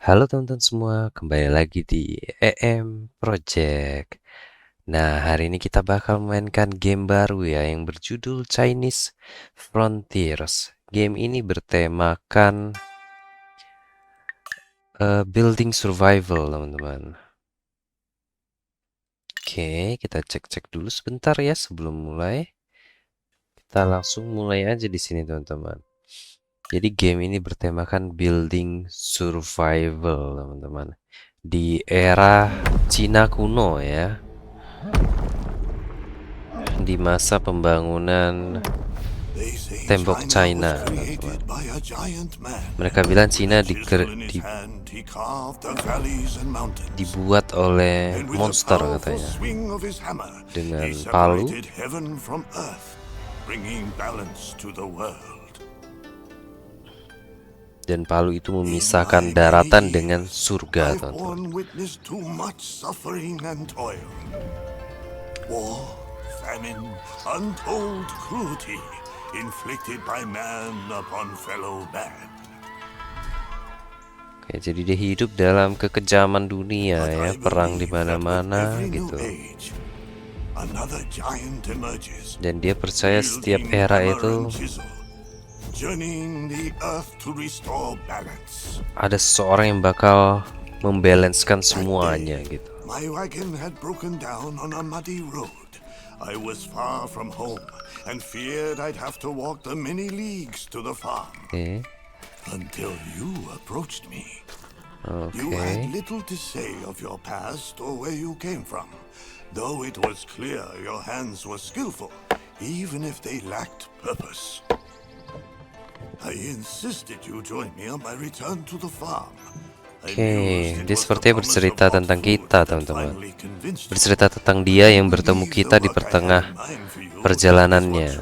Halo teman-teman semua, kembali lagi di EM Project. Nah, hari ini kita bakal memainkan game baru ya yang berjudul Chinese Frontiers. Game ini bertemakan building survival, teman-teman. Oke, kita cek-cek dulu sebentar ya sebelum mulai. Kita langsung mulai aja di sini, teman-teman. Jadi game ini bertemakan building survival, teman-teman. Di era Cina kuno ya. Di masa pembangunan They say tembok China China, was teman-teman. created by a giant man. Mereka bilang With Cina a chisel in his hand, he carved the valleys and mountains. dibuat oleh And with a monster powerful katanya, swing of his hammer, dengan he palu separated heaven from earth, bringing balance to the world. dan palu itu In memisahkan my daratan many dengan years, surga, I've teman-teman. borne witness to much suffering and toil. War, famine, untold cruelty inflicted by man upon fellow man. Oke, jadi dia hidup dalam kekejaman dunia But ya, I perang di believe that with mana-mana every new gitu. age, another giant emerges, Dan dia percaya setiap wielding era hammer itu and chisel, journeying the earth to restore balance. ada seseorang yang bakal membalanskan That semuanya day, gitu. my wagon had broken down on a muddy road. I was far from home and feared I'd have to walk the many leagues to the farm. Oke, Until you approached me. You oke. had little to say of your past or where you came from, though it was clear your hands were skillful, even if they lacked purpose. I insisted you join me on my return to the farm. Oke, dia sepertinya bercerita tentang kita, teman-teman. Bercerita tentang dia yang bertemu kita di pertengah perjalanannya.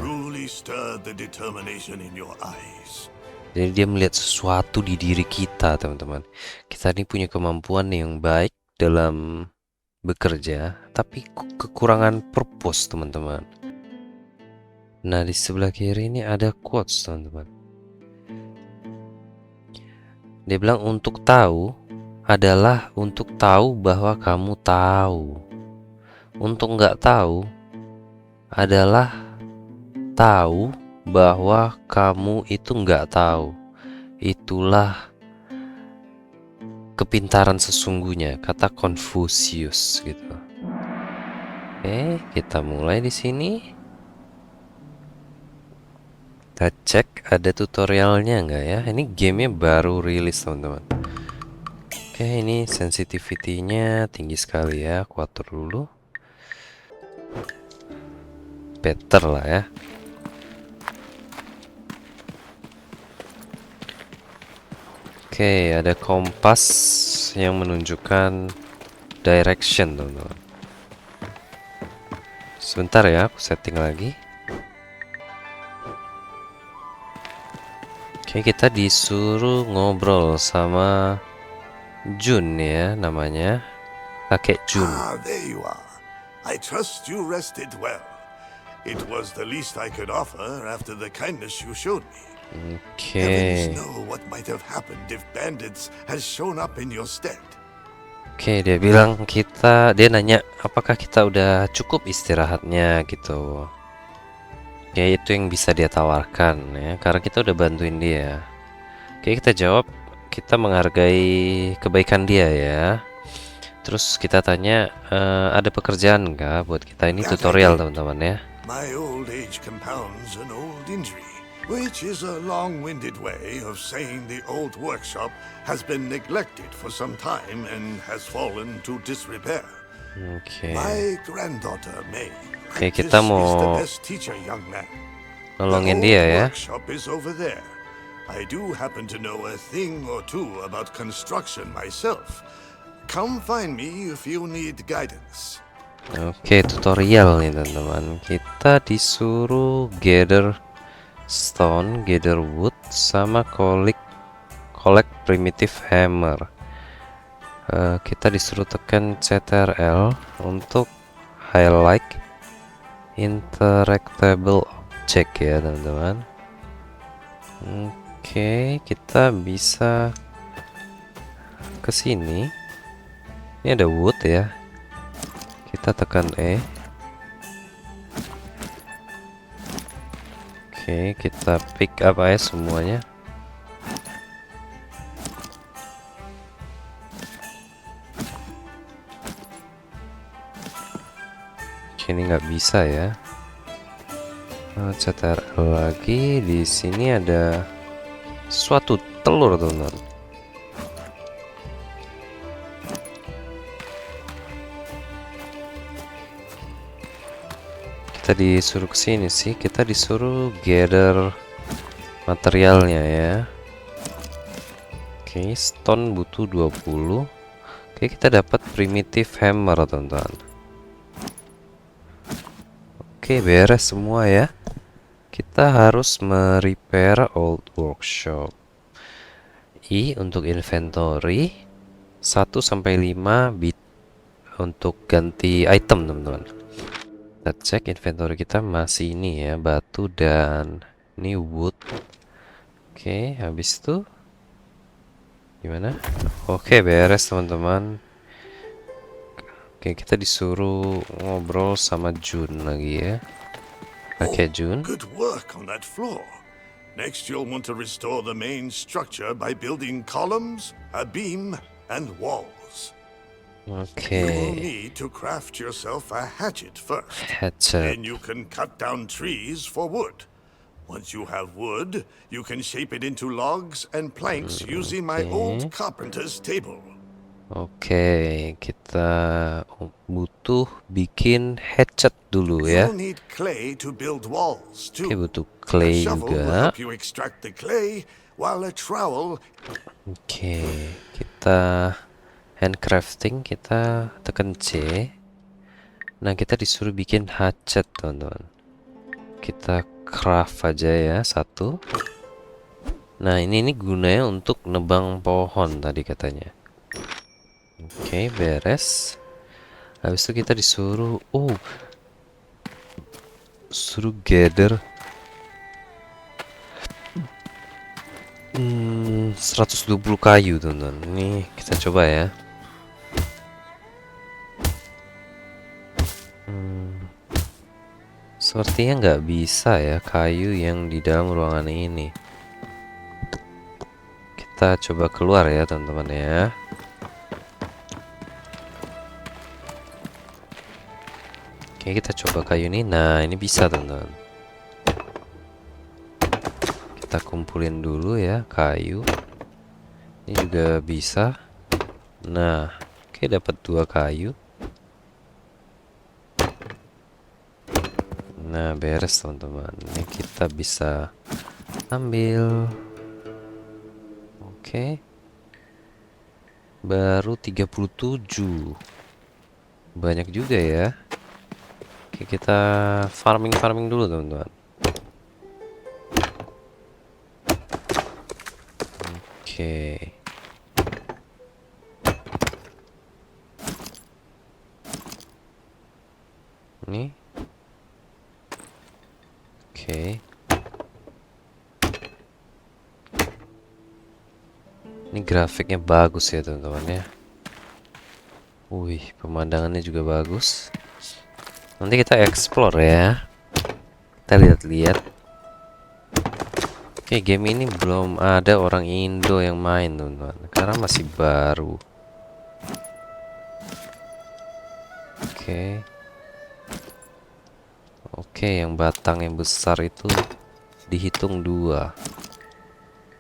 Jadi dia melihat sesuatu di diri kita, teman-teman. Kita ini punya kemampuan yang baik dalam bekerja, tapi kekurangan purpose, teman-teman. Nah, di sebelah kiri ini ada quotes, teman-teman. Dia bilang untuk tahu adalah untuk tahu bahwa kamu tahu. Untuk nggak tahu adalah tahu bahwa kamu itu nggak tahu. Itulah kepintaran sesungguhnya, kata Confucius gitu. Oke, kita mulai di sini. Kita cek ada tutorialnya nggak ya? Ini gamenya baru rilis, teman-teman. Oke, ini sensitivity-nya tinggi sekali ya. Aku atur dulu. Better lah ya. Oke, ada kompas yang menunjukkan direction, teman-teman. Sebentar ya, aku setting lagi. Oke, kita disuruh ngobrol sama Jun ya namanya. Kakek Jun. Ah, there you are. I trust you rested well. It was the least I could offer after the kindness you showed me. Heavens Oke. know what might have happened if bandits had shown up in your stead. Oke, dia bilang dia nanya apakah kita udah cukup istirahatnya gitu. Ya itu yang bisa dia tawarkan ya, karena kita udah bantuin dia. Oke, kita jawab kita menghargai kebaikan dia ya. Terus kita tanya ada pekerjaan nggak buat kita, ini tutorial teman-teman ya. My old age compounds an old injury, which is a long-winded way of saying the old workshop has been neglected for some time and has fallen to disrepair. Oke. My granddaughter May. Oke, kita mau nolongin dia ya. Workshop is over there. I do happen to know a thing or two about construction myself. Come find me if you need guidance. Oke, tutorial nih teman-teman. Kita disuruh gather stone, gather wood, sama collect primitive hammer. Kita disuruh tekan Ctrl untuk highlight interactable object ya teman-teman. Oke, kita bisa ke sini. Ini ada wood ya. Kita tekan E. Oke, kita pick up aja semuanya. Oke, ini nggak bisa ya. Cetar lagi. Di sini ada suatu telur, teman-teman. Kita disuruh kesini sih. Kita disuruh gather materialnya ya. Oke, stone butuh 20. Oke, kita dapat primitive hammer, teman-teman. Oke, beres semua ya. Kita harus merepair old workshop. I untuk inventory. 1 sampai 5 bit untuk ganti item, teman-teman. Kita cek inventory kita masih ini ya, batu dan ini wood. Oke, habis itu gimana? Oke, beres teman-teman. Oke, kita disuruh ngobrol sama Jun lagi ya. Oke, Jun. Good work on that floor. Next, you'll want to restore the main structure by building columns, a beam, and walls. Oke, You will need to craft yourself a hatchet first. headset. Then you can cut down trees for wood. Once you have wood, you can shape it into logs and planks using my old carpenter's table. Oke, kita butuh bikin headset dulu ya. You'll need clay to build walls Oke, too. butuh A clay shovel will juga. help you extract the clay, while a trowel Oke, kita handcrafting, kita tekan C. Nah, kita disuruh bikin hatchet, teman-teman. Kita craft aja ya, 1. Nah, ini gunanya untuk nebang pohon tadi katanya. Oke, beres. Habis itu kita disuruh suruh gather 120 kayu, teman-teman. Ini kita coba ya. Sepertinya nggak bisa ya kayu yang di dalam ruangan ini. Kita coba keluar ya, teman-teman ya. Oke, kita coba kayu ini. Nah, ini bisa, teman-teman. Kita kumpulin dulu ya kayu. Ini juga bisa. Nah, oke, dapat 2 kayu. Nah, beres teman-teman. Ini kita bisa ambil. Oke. Baru 37. Banyak juga ya. Oke, kita farming dulu teman-teman. Oke. Ini. Oke. Ini grafiknya bagus ya teman-teman ya. Wih, pemandangannya juga bagus. Nanti kita explore ya. Kita lihat-lihat. Oke, game ini belum ada orang Indo yang main teman-teman, karena masih baru. Oke. Oke, yang batang yang besar itu dihitung 2.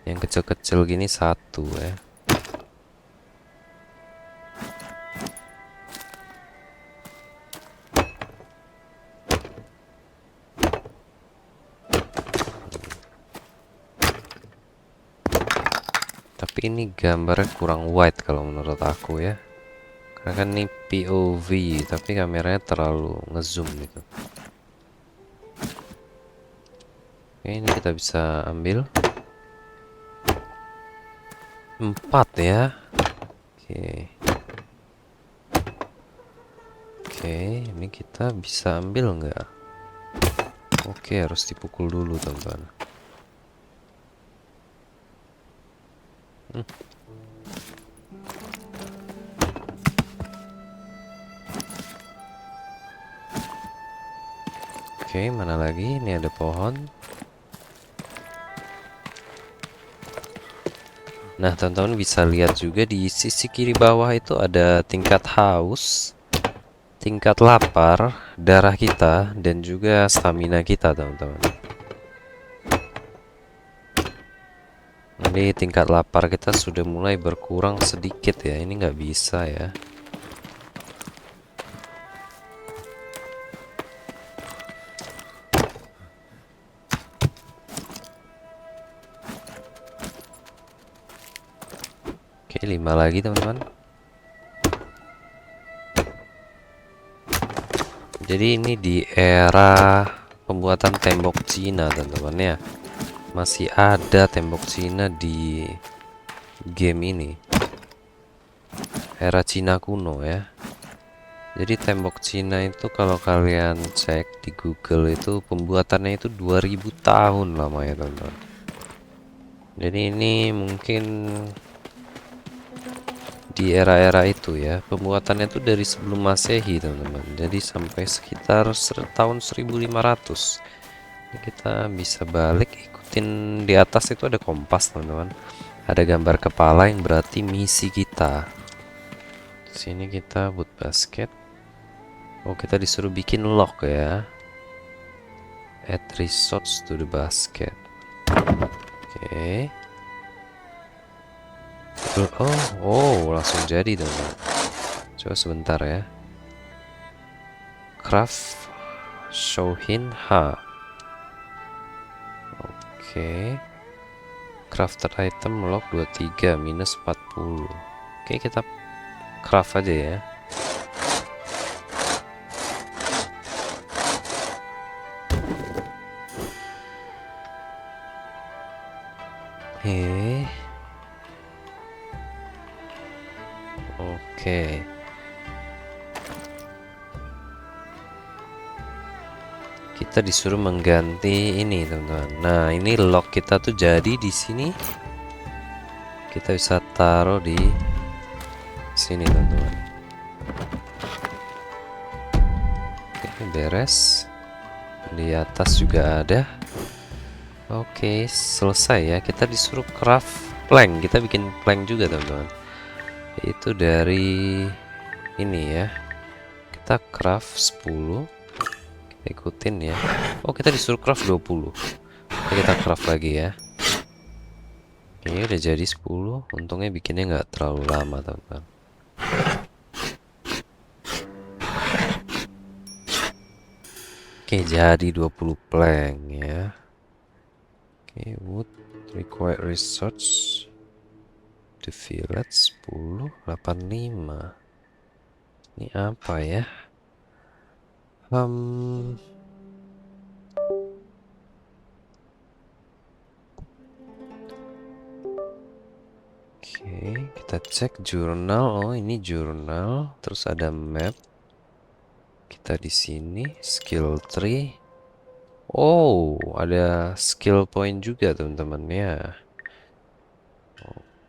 Yang kecil-kecil gini 1 ya. Tapi ini gambarnya kurang wide kalau menurut aku ya. Karena kan ini POV, tapi kameranya terlalu ngezoom gitu. Oke, ini kita bisa ambil 4 ya. Oke. Oke, ini kita bisa ambil nggak? Oke, harus dipukul dulu teman-teman. Oke, mana lagi? Ini ada pohon. Nah, teman-teman bisa lihat juga di sisi kiri bawah itu ada tingkat haus, tingkat lapar, darah kita, dan juga stamina kita, teman-teman. Jadi tingkat lapar kita sudah mulai berkurang sedikit ya. Ini nggak bisa ya. Oke, 5 lagi teman-teman. Jadi ini di era pembuatan tembok Cina teman-teman ya. Masih ada tembok Cina di game ini. Era Cina kuno ya. Jadi tembok Cina itu kalau kalian cek di Google itu pembuatannya itu 2000 tahun lamanya teman-teman. Jadi ini mungkin di era-era itu ya, pembuatannya itu dari sebelum Masehi teman-teman. Jadi sampai sekitar tahun 1500. Ini kita bisa balik, ikutin di atas itu ada kompas teman-teman. Ada gambar kepala yang berarti misi kita. Sini kita buat basket. Oh, kita disuruh bikin lock ya. Add resource to the basket. Oke. Oh, langsung jadi teman-teman. Coba sebentar ya. Craft Shouhin Ha. Oke. Crafted item lock 23 minus 40. Oke, kita craft aja ya. Oke. Kita disuruh mengganti ini, teman-teman. Nah, ini lock kita tuh jadi di sini. Kita bisa taruh di sini, teman-teman. Oke, beres. Di atas juga ada. Oke, selesai ya. Kita disuruh craft plank. Kita bikin plank juga, teman-teman. Itu dari ini ya. Kita craft 10. Kita ikutin ya. Oh, kita disuruh craft 20. Oke, kita craft lagi ya. Ini udah jadi 10. Untungnya bikinnya nggak terlalu lama, teman-teman. Oke, jadi 20 plank ya. Oke, wood required resource. The village 10 85. Ini apa ya? Oke, kita cek jurnal. Oh, ini jurnal. Terus ada map. Kita di sini skill tree. Oh, ada skill point juga teman-teman ya.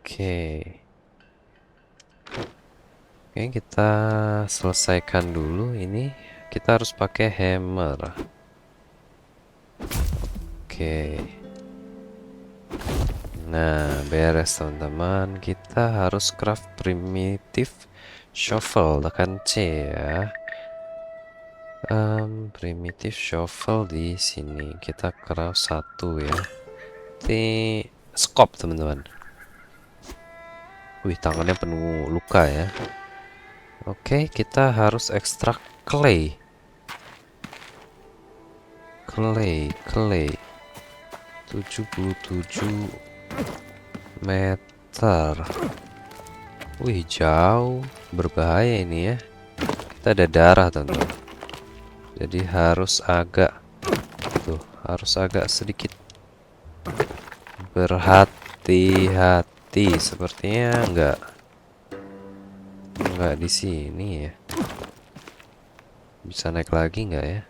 Oke. Oke, kita selesaikan dulu ini. Kita harus pakai hammer. Oke. Nah, beres teman-teman. Kita harus craft primitive shovel. Tekan C ya. Primitive shovel di sini. Kita craft 1 ya. Ini scope teman-teman. Wih, tangannya penuh luka ya. Oke, kita harus ekstrak clay. Clay 77 meter. Wih, jauh. Berbahaya ini ya. Kita ada darah teman-teman. Jadi harus agak sedikit berhati-hati. Sepertinya enggak di sini ya. Bisa naik lagi enggak ya?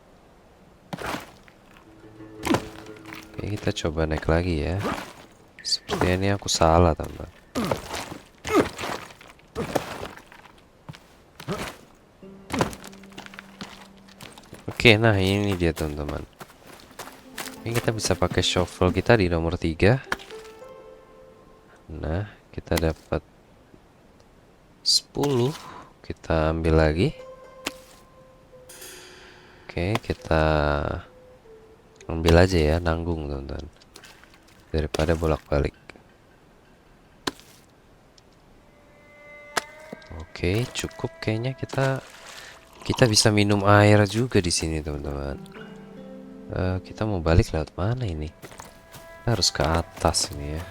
Oke, kita coba naik lagi ya. Sepertinya ini aku salah, teman. Oke, nah ini dia teman-teman. Ini kita bisa pakai shovel kita di nomor 3. Nah, kita dapat 10. Kita ambil lagi. Oke, kita ambil aja ya, nanggung teman-teman. Daripada bolak-balik. Oke, cukup kayaknya kita bisa minum air juga di sini, teman-teman. Kita mau balik lewat mana ini? Kita harus ke atas ini ya.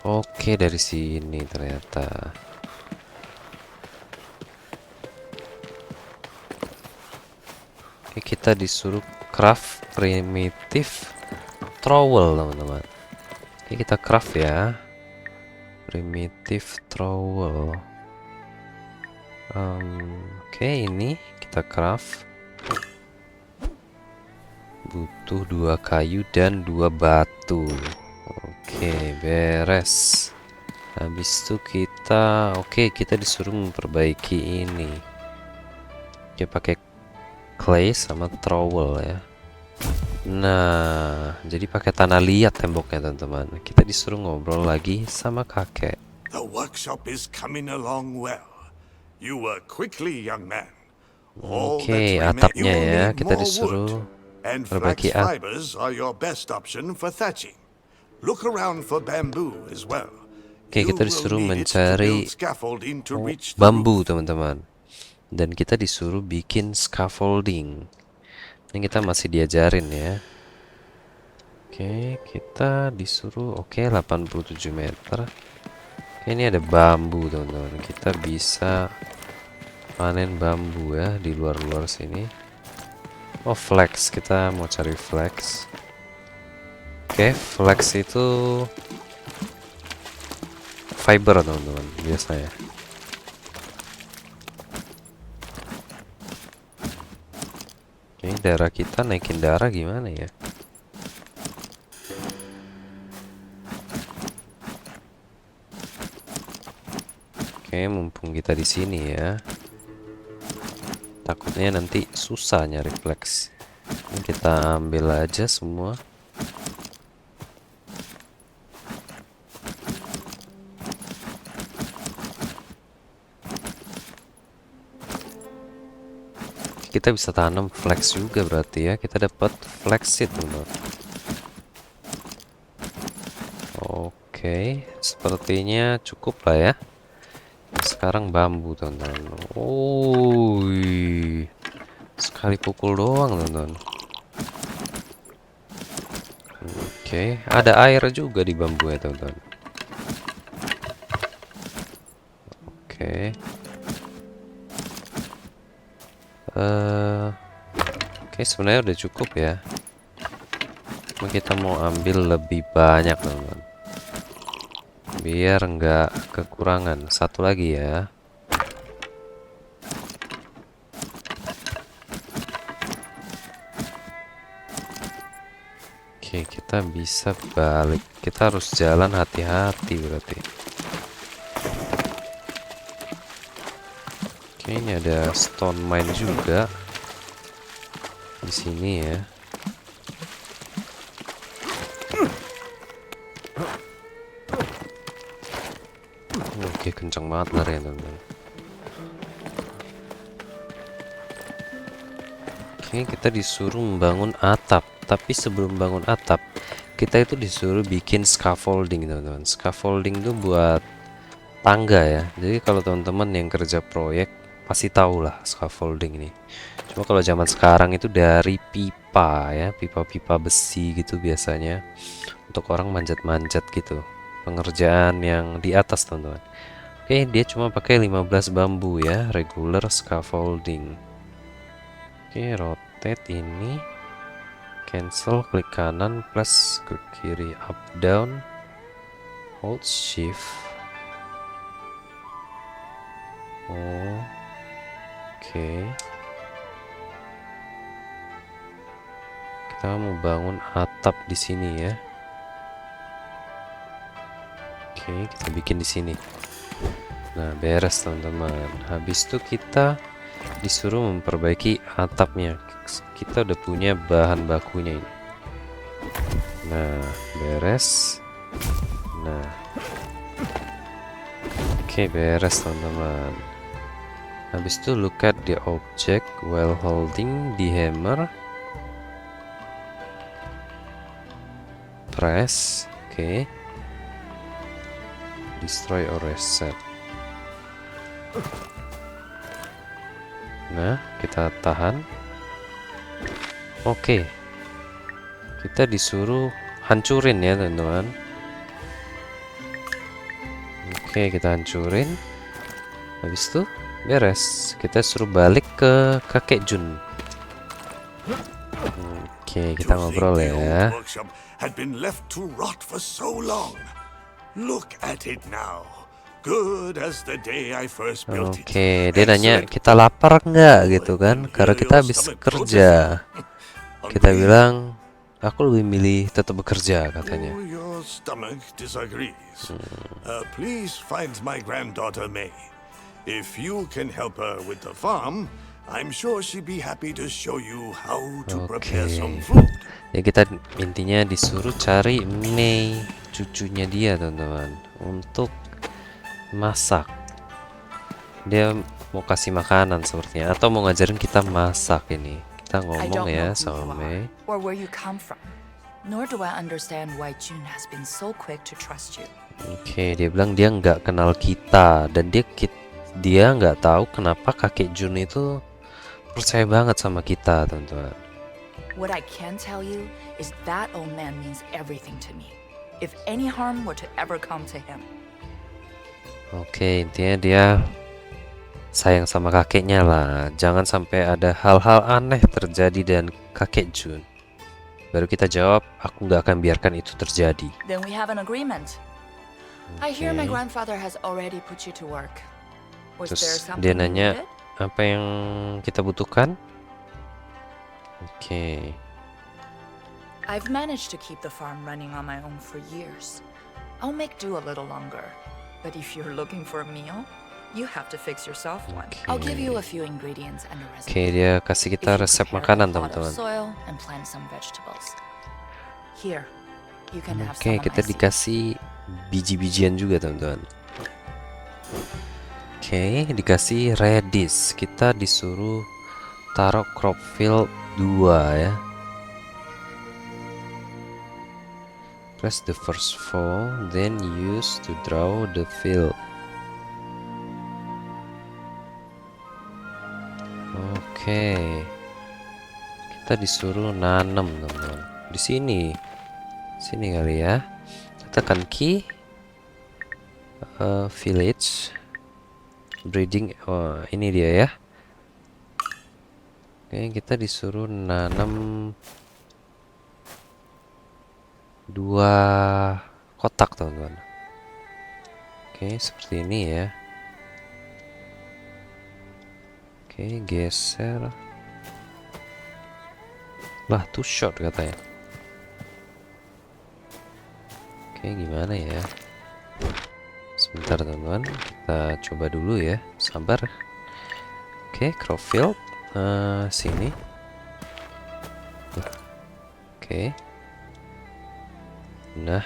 Oke, dari sini ternyata. Oke, kita disuruh craft primitive trowel, teman-teman. Oke, kita craft ya. Primitive trowel. Oke, ini kita craft. Butuh 2 kayu dan 2 batu. Oke, beres. Habis itu kita disuruh memperbaiki ini. Oke, pakai clay sama trowel ya. Nah, jadi pakai tanah liat temboknya, teman-teman. Kita disuruh ngobrol lagi sama kakek. The workshop is coming along well. You work quickly, young man. All Oke, that's remain- atapnya You will ya, need kita more disuruh wood, and flax perbaiki fibers are your best option for thatching. Look around for bamboo as well. Oke, You kita will disuruh need it to mencari build scaffolding to reach the bambu, roof. teman-teman. Dan kita disuruh bikin scaffolding. Ini kita masih diajarin ya. Oke, kita disuruh 87 meter. Oke, ini ada bambu, teman-teman. Kita bisa panen bambu ya di luar-luar sini. Oh, flax. Kita mau cari flax. Oke, flax itu fiber, teman-teman, biasanya. Oke, darah kita naikin darah gimana ya? Oke, mumpung kita di sini ya. Takutnya nanti susah nyari flax. Ini kita ambil aja semua. Kita bisa tanam flax juga berarti ya. Kita dapat flax seed, teman-teman. Oke, sepertinya cukup lah ya. Sekarang bambu, teman-teman. Oh, sekali pukul doang, teman-teman. Oke, ada air juga di bambu ya, teman-teman. Oke. Oke, sebenarnya udah cukup ya. Cuma kita mau ambil lebih banyak, teman-teman. Biar nggak kekurangan. Satu lagi ya. Oke, kita bisa balik. Kita harus jalan hati-hati berarti. Oke, ini ada stone mine juga di sini ya. Oke, kencang banget lari ya, teman-teman. Oke, kita disuruh membangun atap. Tapi sebelum bangun atap, kita itu disuruh bikin scaffolding, teman-teman. Scaffolding itu buat tangga ya. Jadi kalau teman-teman yang kerja proyek pasti tahu lah scaffolding ini. Cuma kalau zaman sekarang itu dari pipa ya, pipa-pipa besi gitu biasanya untuk orang manjat-manjat gitu. Pengerjaan yang di atas, teman-teman. Oke, dia cuma pakai 15 bambu ya, regular scaffolding. Oke, rotate ini, cancel, klik kanan, plus ke kiri, up down, hold shift. Oh, oke. Kita mau bangun atap di sini ya. Oke, kita bikin di sini. Nah, beres teman-teman. Habis itu kita disuruh memperbaiki atapnya. Kita udah punya bahan bakunya ini. Nah, beres. Nah, oke, beres teman-teman. Habis itu look at the object while holding the hammer. Press. Oke. Destroy or reset. Nah, kita tahan. Oke. Kita disuruh hancurin ya, teman-teman. Oke, kita hancurin. Habis itu beres. Kita suruh balik ke kakek Jun. Oke, kita To ngobrol think the ya. old workshop had been left to rot for so long. Look at it now. Good as the day I first built it. Oke, dia nanya kita lapar nggak gitu kan? Karena kita habis kerja. Kita bilang, aku lebih milih tetap bekerja katanya. Oh, your stomach disagrees. Please find my granddaughter May. If you can help her with the farm, I'm sure she'd be happy to show you how to prepare some food. Ya kita intinya disuruh cari Mei, cucunya dia teman-teman, untuk masak. Dia mau kasih makanan sepertinya, atau mau ngajarin kita masak ini. Kita I ngomong don't ya know who sama you Mei. are or where you come from, nor do I understand why June has been so quick to trust you. Oke, dia bilang dia nggak kenal kita dan dia nggak tahu kenapa kakek Jun itu percaya banget sama kita, teman-teman. What I can tell you is that old man means everything to me. If any harm were to ever come to him, Oke, intinya dia sayang sama kakeknya lah. Jangan sampai ada hal-hal aneh terjadi dan kakek Jun. Baru kita jawab, aku nggak akan biarkan itu terjadi. then we have an agreement. I hear my Oke. grandfather has already put you to work. Was there Terus something dia you nanya needed? apa yang kita butuhkan. Oke, I've managed to keep the farm running on my own for years. I'll make do a little longer. But if you're looking for a meal, you have to fix yourself one. I'll give you a few ingredients and a oke, recipe. dia kasih If kita you resep prepare makanan, a pot of teman-teman. soil and plant some vegetables. Here, you can have Oke, some of kita my seeds. dikasih biji-bijian juga, teman-teman. Oke, dikasih radish. Kita disuruh taruh crop field 2 ya. Press the first four, then use to draw the field. Oke, kita disuruh nanam, teman-teman. Di sini kali ya. Tekan key, village, breeding. Oh, ini dia ya. Oke, kita disuruh nanam 2 kotak, teman-teman. Oke, seperti ini ya. Oke, geser. Lah, too short katanya. Oke, gimana ya? Sebentar, teman-teman. Kita coba dulu ya. Sabar. Oke, crop field. Sini. Oke. Nah.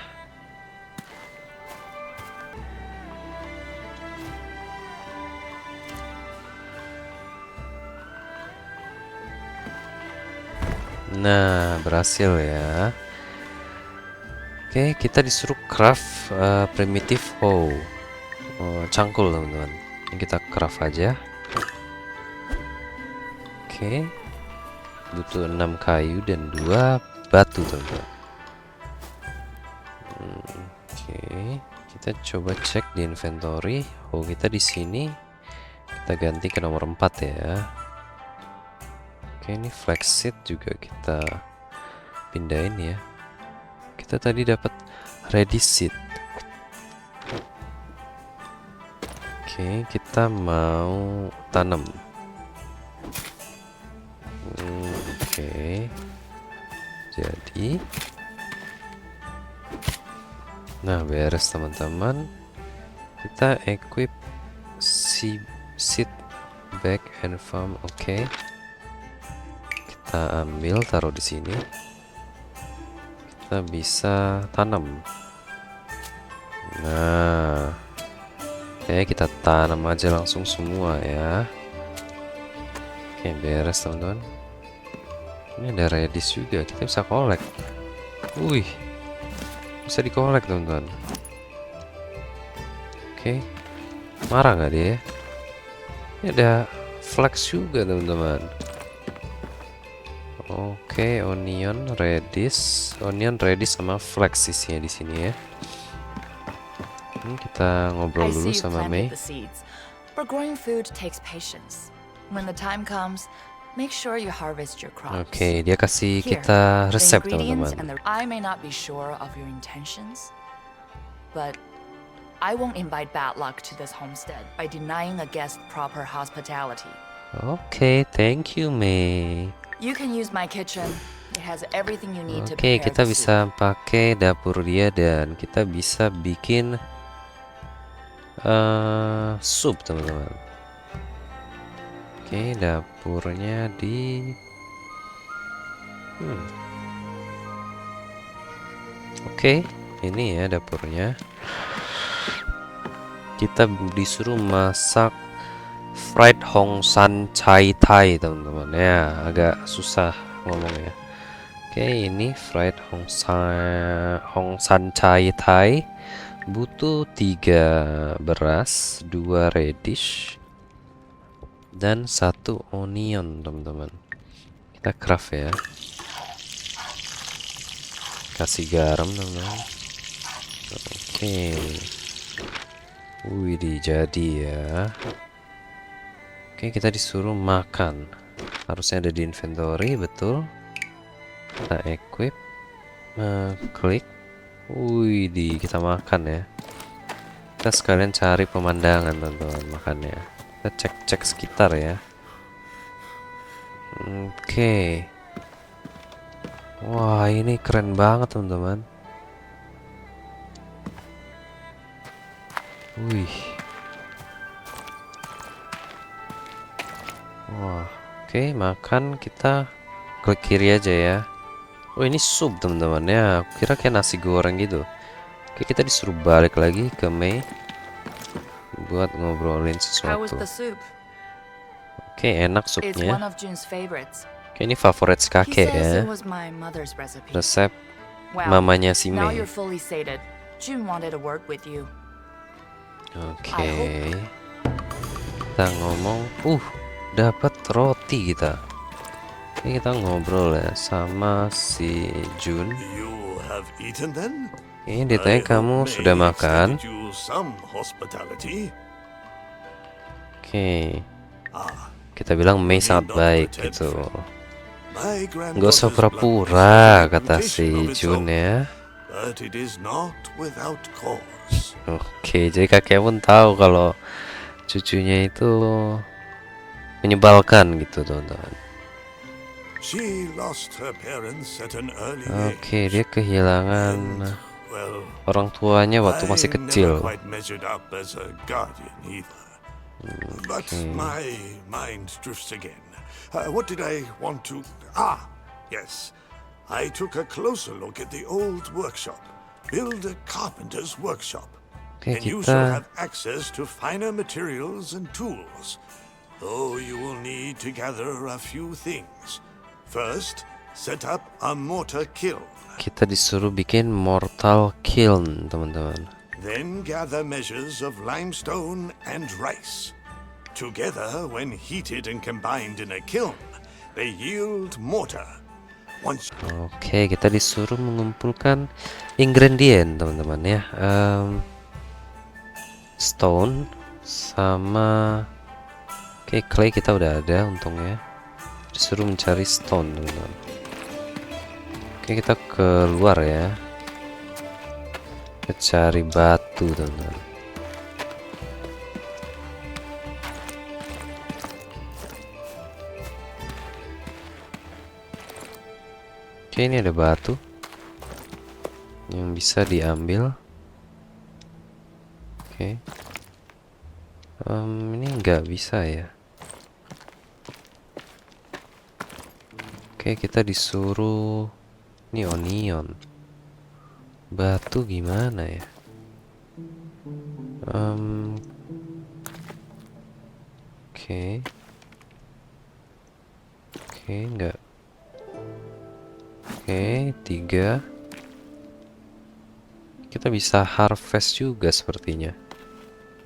Nah, berhasil ya. Oke, kita disuruh craft primitive hoe. Cangkul, teman-teman. Ini kita craft aja. Oke. Butuh 6 kayu dan 2 batu, teman-teman. Oke, kita coba cek di inventory. Oh, kita di sini. Kita ganti ke nomor 4 ya. Oke, ini flaxseed juga kita pindahin ya. Kita tadi dapat radish seed. Oke, kita mau tanam. Oke, jadi nah, beres, teman-teman. Kita equip seed bag and farm. Oke. Kita ambil, taruh di sini. Kita bisa tanam. Nah, oke, kita tanam aja langsung semua ya. Oke, beres teman-teman. Ini ada radish juga, kita bisa collect. Wih, bisa di-collect teman-teman. Oke, marah nggak dia? Ini ada flax juga teman-teman. Oke, onion, radish sama flax isinya di sini ya. Kita ngobrol I dulu see you sama Mei. planted the seeds. But growing food takes patience. When the time comes, make sure you harvest your crops. Oke, dia kasih Here, kita the resep ingredients teman-teman. I may not be sure of your intentions, but I won't invite bad luck to this homestead by denying a guest proper hospitality. Oke, thank you Mei. You can use my kitchen. It has everything you need to Oke, prepare kita the bisa soup. pakai dapur dia dan kita bisa bikin sup teman-teman. Oke, dapurnya di Oke, ini ya dapurnya. Kita disuruh masak fried Hong San Chai Thai teman-teman ya, agak susah ngomongnya. Oke, ini fried Hong San Chai Thai. Butuh 3 beras, 2 radish, dan 1 onion teman-teman. Kita craft ya. Kasih garam teman-teman. Oke. Wih, jadi ya. Oke, kita disuruh makan. Harusnya ada di inventory, betul. Kita equip, klik. Wih, kita makan ya. Kita sekalian cari pemandangan teman-teman makannya. Kita cek-cek sekitar ya. Oke. Wah, ini keren banget teman-teman. Wih. Wah, oke, makan. Kita klik kiri aja ya. Oh, ini sup teman-teman ya. Aku kira kayak nasi goreng gitu. Oke, kita disuruh balik lagi ke Mei buat ngobrolin How was sesuatu. the soup? Oke, enak It's supnya. one of Jun's favorites. Oke, ini favorit He kakek says ya. it was my mother's recipe. Resep Well, mamanya si now Mei. you're fully sated. Jun wanted a word with you. Oke. Kita ngomong. Dapat roti kita. Ini kita ngobrol ya sama si Jun. You have eaten then? Ini dia tanya kamu May sudah makan. extended you some hospitality. Oke. Ah, Kita bilang Mei need sangat not baik pretend, gitu. my Nggak usah granddaughter's pura-pura, blood kata has a si reputation of its Jun own, ya. but it is not without cause. Oke, jadi kakek pun tahu kalau cucunya itu menyebalkan gitu teman-teman. She lost her parents at an early Oke, age. dia kehilangan And, well, orang tuanya waktu masih I kecil. never quite measured up as a guardian either. But my mind drifts again. What did I want to... yes. I took a closer look at the old workshop. Build a carpenter's workshop. Oke, And you shall kita have access to finer materials and tools. Though you will need to gather a few things. First, set up a mortar kiln. kita disuruh bikin mortal kiln, teman-teman. Then gather measures of limestone and rice. Together, when heated and combined in a kiln, they yield mortar. Once Oke, kita disuruh mengumpulkan ingredient, teman-teman ya. Stone sama clay kita udah ada untungnya. Disuruh mencari stone, teman-teman. Oke, kita keluar ya. Kita cari batu, teman-teman. Oke, ini ada batu yang bisa diambil. Oke. Ini nggak bisa ya. Oke, kita disuruh ini onion. Batu gimana ya? Oke. Oke, enggak. Oke, 3. Kita bisa harvest juga sepertinya.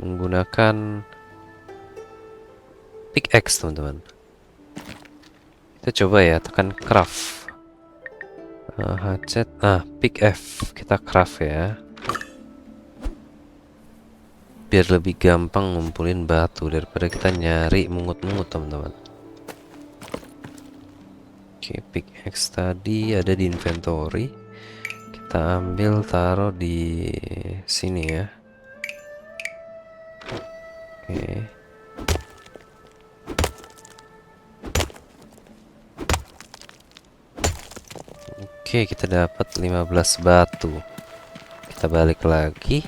Menggunakan pickaxe, teman-teman. Kita coba ya, tekan craft. Hatchet, pick F. Kita craft ya. Biar lebih gampang ngumpulin batu daripada kita nyari mungut-mungut, teman-teman. Oke, pickaxe tadi ada di inventory. Kita ambil, taruh di sini ya. Oke. Oke, kita dapat 15 batu. Kita balik lagi.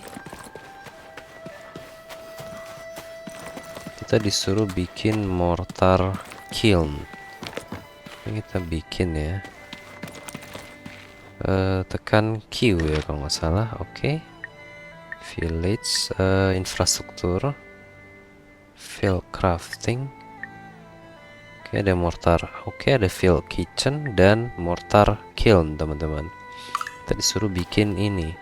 Kita disuruh bikin mortar kiln. Ini kita bikin ya. Tekan Q ya kalau nggak salah. Oke. Village, infrastruktur, fill crafting. Oke, ada mortar. Oke, ada fill kitchen dan mortar kiln, teman-teman. Kita disuruh bikin ini.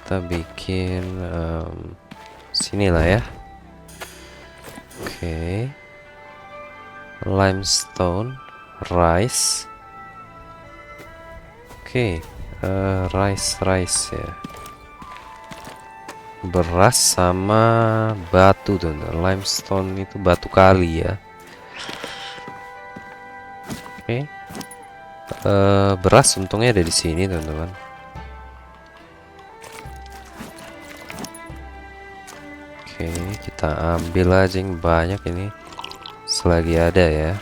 Kita bikin sinilah ya. Oke. Limestone, rice. Oke, rice ya. Beras sama batu tuh. Limestone itu batu kali ya. Oke. Beras untungnya ada di sini, teman-teman. Oke, kita ambil aja yang banyak ini selagi ada ya.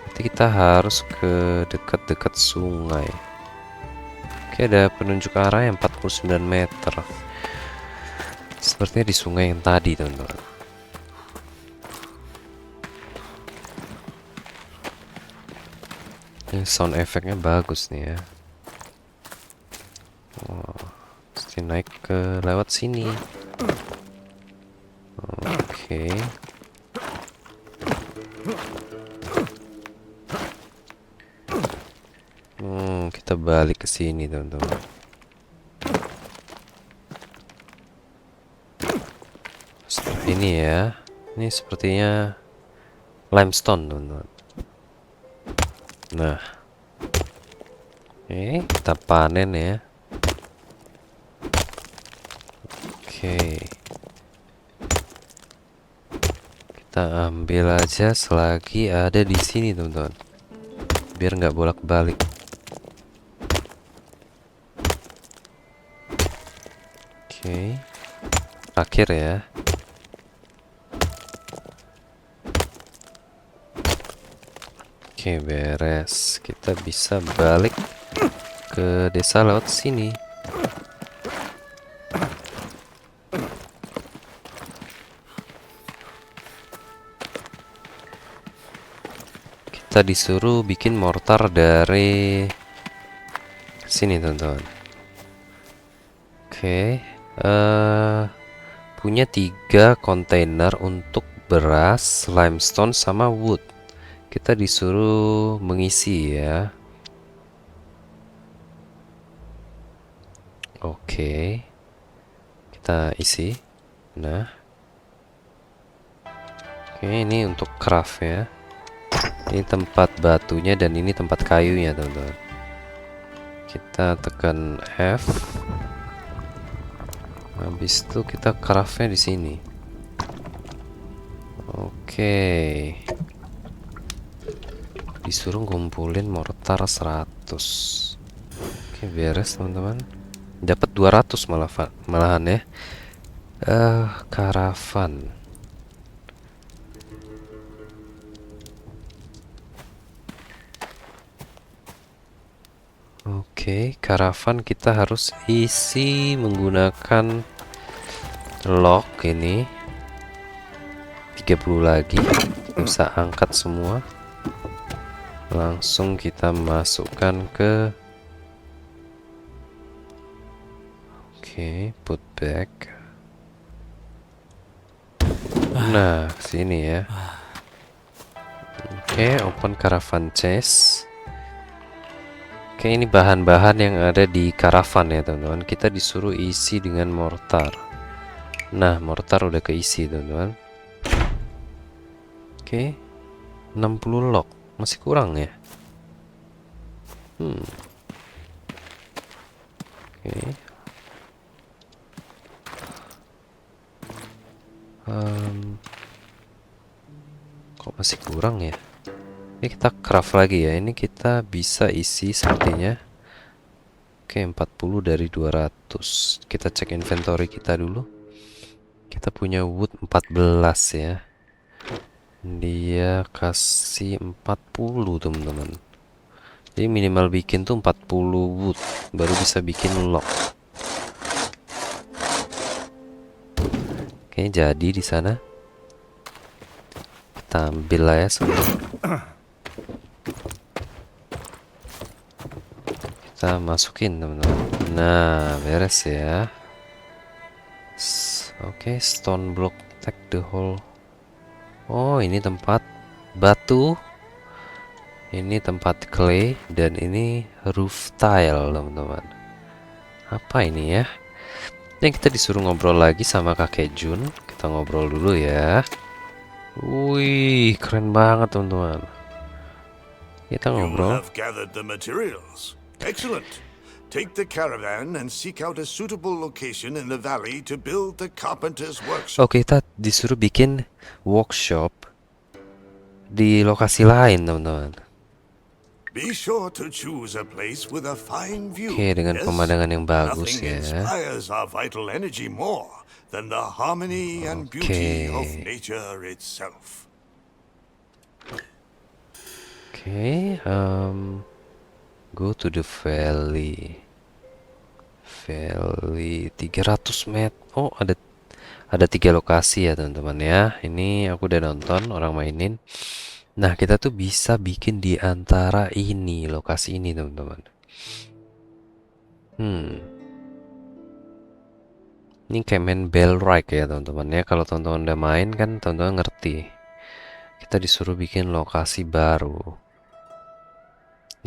Nanti kita harus ke dekat-dekat sungai. Oke, ada penunjuk arah yang 49 meter. Sepertinya di sungai yang tadi, teman-teman. Ini sound efeknya bagus nih ya. Wow, mesti naik ke lewat sini. Oke. Kita balik ke sini, teman-teman. Seperti ini ya. Ini sepertinya limestone, teman-teman. Nah. Oke, kita panen ya. Oke. Kita ambil aja selagi ada di sini, teman-teman. Biar nggak bolak-balik. Oke. Terakhir ya. Oke, beres. Kita bisa balik ke desa lewat sini. Kita disuruh bikin mortar dari sini, teman-teman. Oke, punya 3 kontainer untuk beras, limestone, sama wood. Kita disuruh mengisi ya. Oke, kita isi. Nah, oke, ini untuk craft ya. Ini tempat batunya dan ini tempat kayunya, teman-teman. Kita tekan F. Habis itu kita craftnya di sini. Oke. Disuruh ngumpulin mortar 100. Oke, beres, teman-teman. Dapat 200 malahan ya. Karavan. Oke, karavan kita harus isi menggunakan lock ini 30 lagi, bisa angkat semua. Langsung kita masukkan ke put back. Nah, sini ya. Open caravan chest. Ini bahan-bahan yang ada di karavan ya teman-teman. Kita disuruh isi dengan mortar. Nah, mortar udah keisi teman-teman. 60 lock. Masih kurang ya. Kok masih kurang ya? Ini kita craft lagi ya. Ini kita bisa isi sepertinya. 40 dari 200. Kita cek inventory kita dulu. Kita punya wood 14 ya. Dia kasih 40 teman-teman. Jadi minimal bikin tuh 40 wood baru bisa bikin lock. Jadi di sana kita ambil lah ya semua. Kita masukin teman-teman. Nah, beres ya. Stone block take the whole. Oh, ini tempat batu. Ini tempat clay dan ini roof tile teman-teman. Apa ini ya? Ini kita disuruh ngobrol lagi sama kakek Jun. Kita ngobrol dulu ya. Wih, keren banget teman-teman. Kita You ngobrol. have gathered the materials. Excellent. Take the caravan and seek out a suitable location in the valley to build the carpenter's workshop. Kita disuruh bikin workshop di lokasi lain teman-teman. Be sure to choose a place with a fine view. Dengan pemandangan yang bagus Nothing ya. inspires our vital energy more than the harmony and beauty of nature itself. Go to the valley. Valley 300 meter. Oh, ada 3 lokasi ya teman-teman ya. Ini aku udah nonton orang mainin. Nah, kita tuh bisa bikin di antara ini, lokasi ini teman-teman. Ini kayak main Bellrike ya teman-teman ya. Kalau teman-teman udah main kan teman-teman ngerti. Kita disuruh bikin lokasi baru.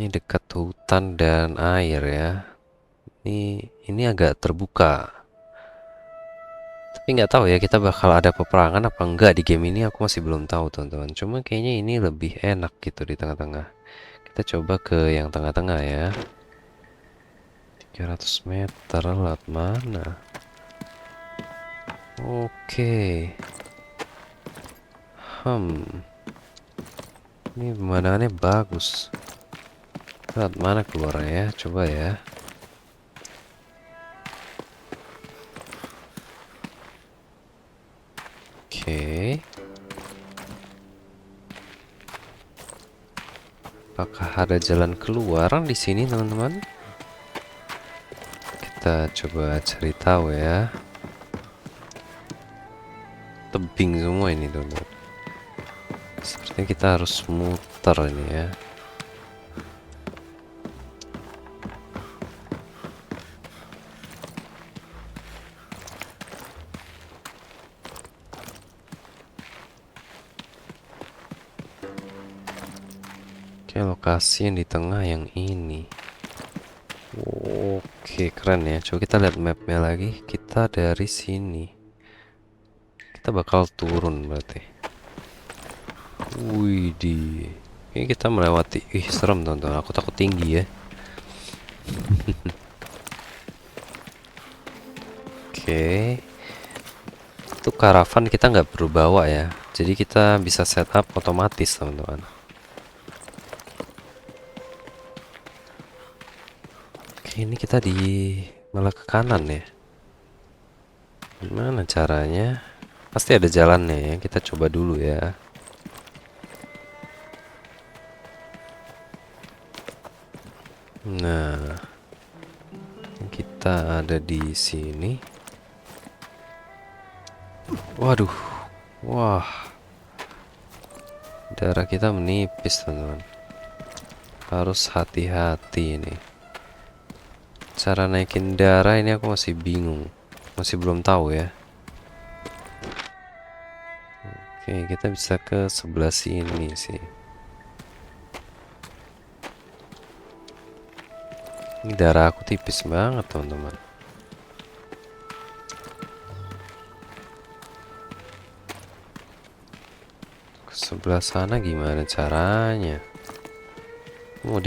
Ini dekat hutan dan air ya. Ini agak terbuka. Tapi nggak tahu ya kita bakal ada peperangan apa enggak di game ini. Aku masih belum tahu teman-teman. Cuma kayaknya ini lebih enak gitu di tengah-tengah. Kita coba ke yang tengah-tengah ya. 300 meter lewat mana? Ini pemandangannya bagus. Lewat mana keluarnya ya? Coba ya. Apakah ada jalan keluar di sini, teman-teman? Kita coba cari tahu ya. Tebing semua ini, teman-teman. Sepertinya kita harus muter ini ya. Lokasi yang di tengah yang ini. Keren ya. Coba kita lihat mapnya lagi. Kita dari sini. Kita bakal turun berarti. Widih. Ini kita melewati. Serem teman-teman. Aku takut tinggi ya. Itu karavan kita nggak perlu bawa ya. Jadi kita bisa setup otomatis teman-teman. Ini kita malah ke kanan ya. Gimana caranya? Pasti ada jalannya ya. Kita coba dulu ya. Nah, kita ada di sini. Waduh, wah, darah kita menipis teman-teman. Harus hati-hati ini. Cara naikin darah ini aku masih bingung, masih belum tahu ya. Oke, kita bisa ke sebelah sini sih. Ini darah aku tipis banget teman-teman. Ke sebelah sana gimana caranya? Mau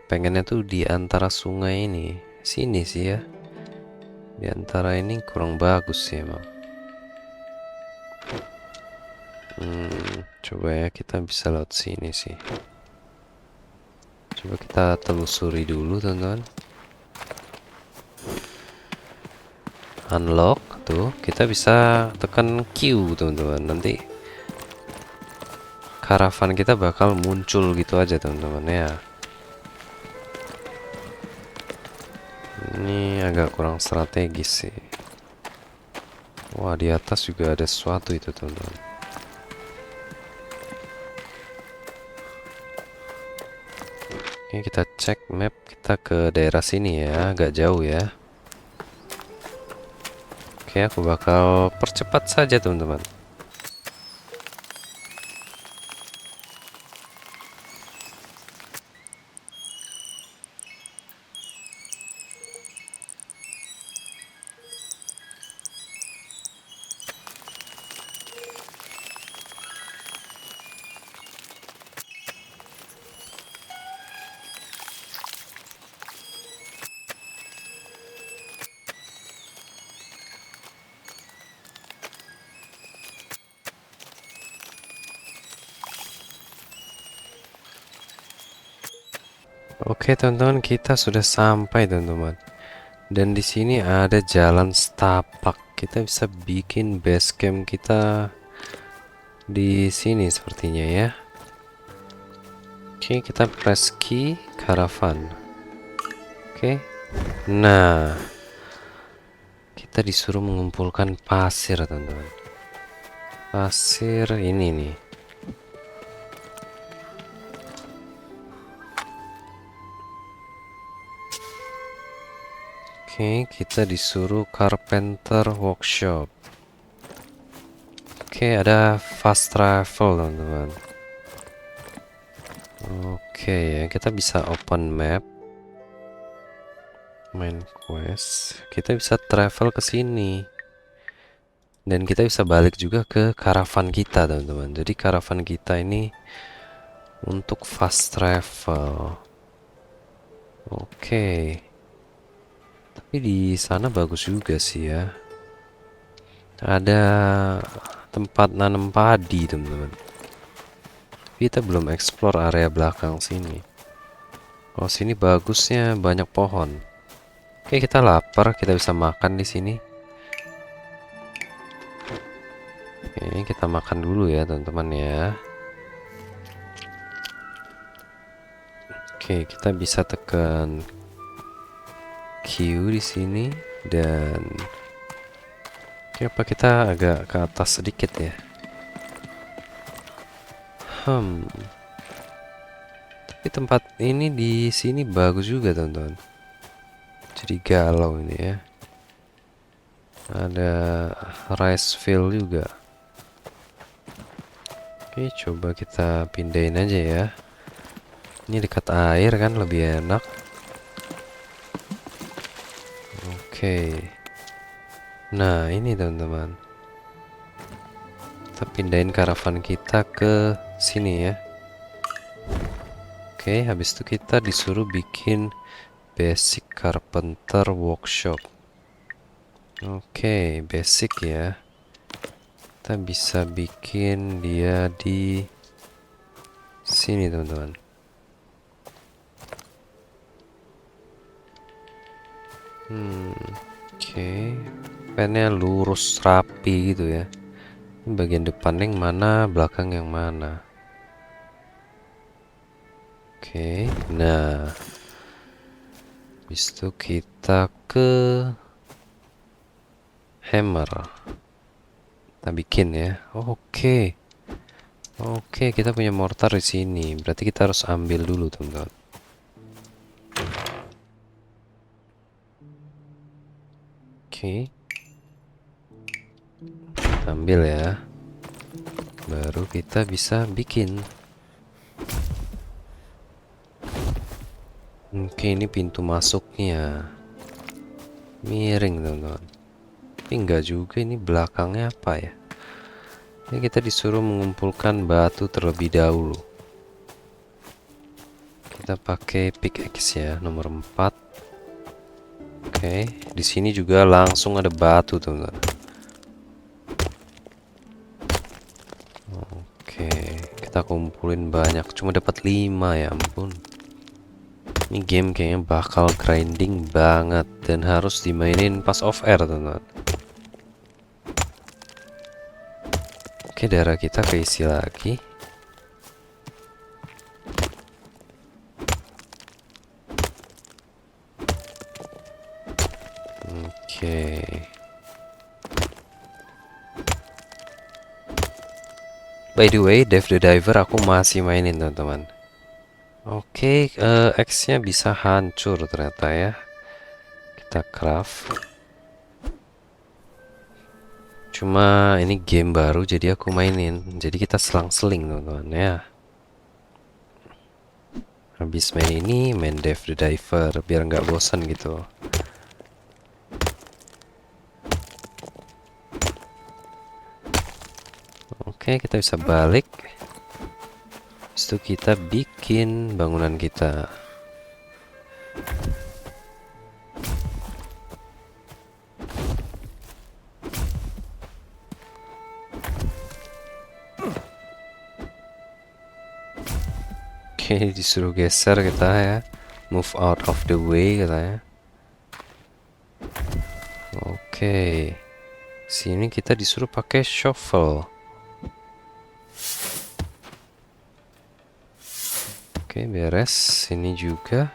pengennya tuh di antara sungai ini, sini sih ya. Di antara ini kurang bagus sih emang. Coba ya, kita bisa lewat sini sih. Coba kita telusuri dulu teman-teman. Unlock tuh, kita bisa tekan Q teman-teman. Nanti karavan kita bakal muncul gitu aja teman-teman ya. Ini agak kurang strategis sih. Wah, di atas juga ada sesuatu itu teman-teman. Oke, kita cek map, kita ke daerah sini ya, agak jauh ya. Oke, aku bakal percepat saja teman-teman. Oke teman-teman, kita sudah sampai teman-teman. Dan di sini ada jalan setapak. Kita bisa bikin base camp kita di sini sepertinya ya. Oke, kita press key caravan. Oke. Nah, kita disuruh mengumpulkan pasir teman-teman. Pasir ini nih. Oke, kita disuruh carpenter workshop. Oke, ada fast travel teman-teman. Oke ya, kita bisa open map, main quest. Kita bisa travel ke sini. Dan kita bisa balik juga ke karavan kita teman-teman. Jadi karavan kita ini untuk fast travel. Oke. Tapi di sana bagus juga sih ya. Ada tempat nanam padi teman-teman. Kita belum explore area belakang sini. Oh, sini bagusnya banyak pohon. Oke, kita lapar, kita bisa makan di sini. Oke, kita makan dulu ya teman-teman ya. Oke, kita bisa tekan Q di sini dan oke, apa kita agak ke atas sedikit ya. Tapi tempat ini di sini bagus juga teman-teman. Jadi galau ini ya. Ada rice field juga. Oke, coba kita pindahin aja ya. Ini dekat air kan lebih enak. Oke. Nah, ini teman-teman. Kita pindahin karavan kita ke sini ya. Oke, habis itu kita disuruh bikin basic carpenter workshop. Oke, basic ya. Kita bisa bikin dia di sini teman-teman. Oke, pennya lurus rapi gitu ya. Ini bagian depan yang mana, belakang yang mana. Oke, nah, habis itu kita ke hammer. Kita bikin ya. Oke. Oke, kita punya mortar di sini. Berarti kita harus ambil dulu, teman-teman. Oke. Ambil ya. Baru kita bisa bikin. Oke, ini pintu masuknya. Miring, teman-teman. Tapi enggak juga, ini belakangnya apa ya? Ini kita disuruh mengumpulkan batu terlebih dahulu. Kita pakai pickaxe ya, nomor 4. Oke, di sini juga langsung ada batu, teman-teman. Oke, kita kumpulin banyak, cuma dapat 5 ya ampun. Ini game kayaknya bakal grinding banget dan harus dimainin pas off air, teman-teman. Oke, darah kita keisi lagi. Oke. By the way, Dave the Diver aku masih mainin, teman-teman. Oke, X-nya bisa hancur ternyata ya. Kita craft. Cuma ini game baru jadi aku mainin. Jadi kita selang-seling, teman-teman ya. Habis main ini, main Dave the Diver biar nggak bosan gitu. Oke, kita bisa balik. Habis itu kita bikin bangunan kita. Oke, disuruh geser kita ya. Move out of the way katanya. Oke. Sini kita disuruh pakai shovel. Oke, beres. Sini juga.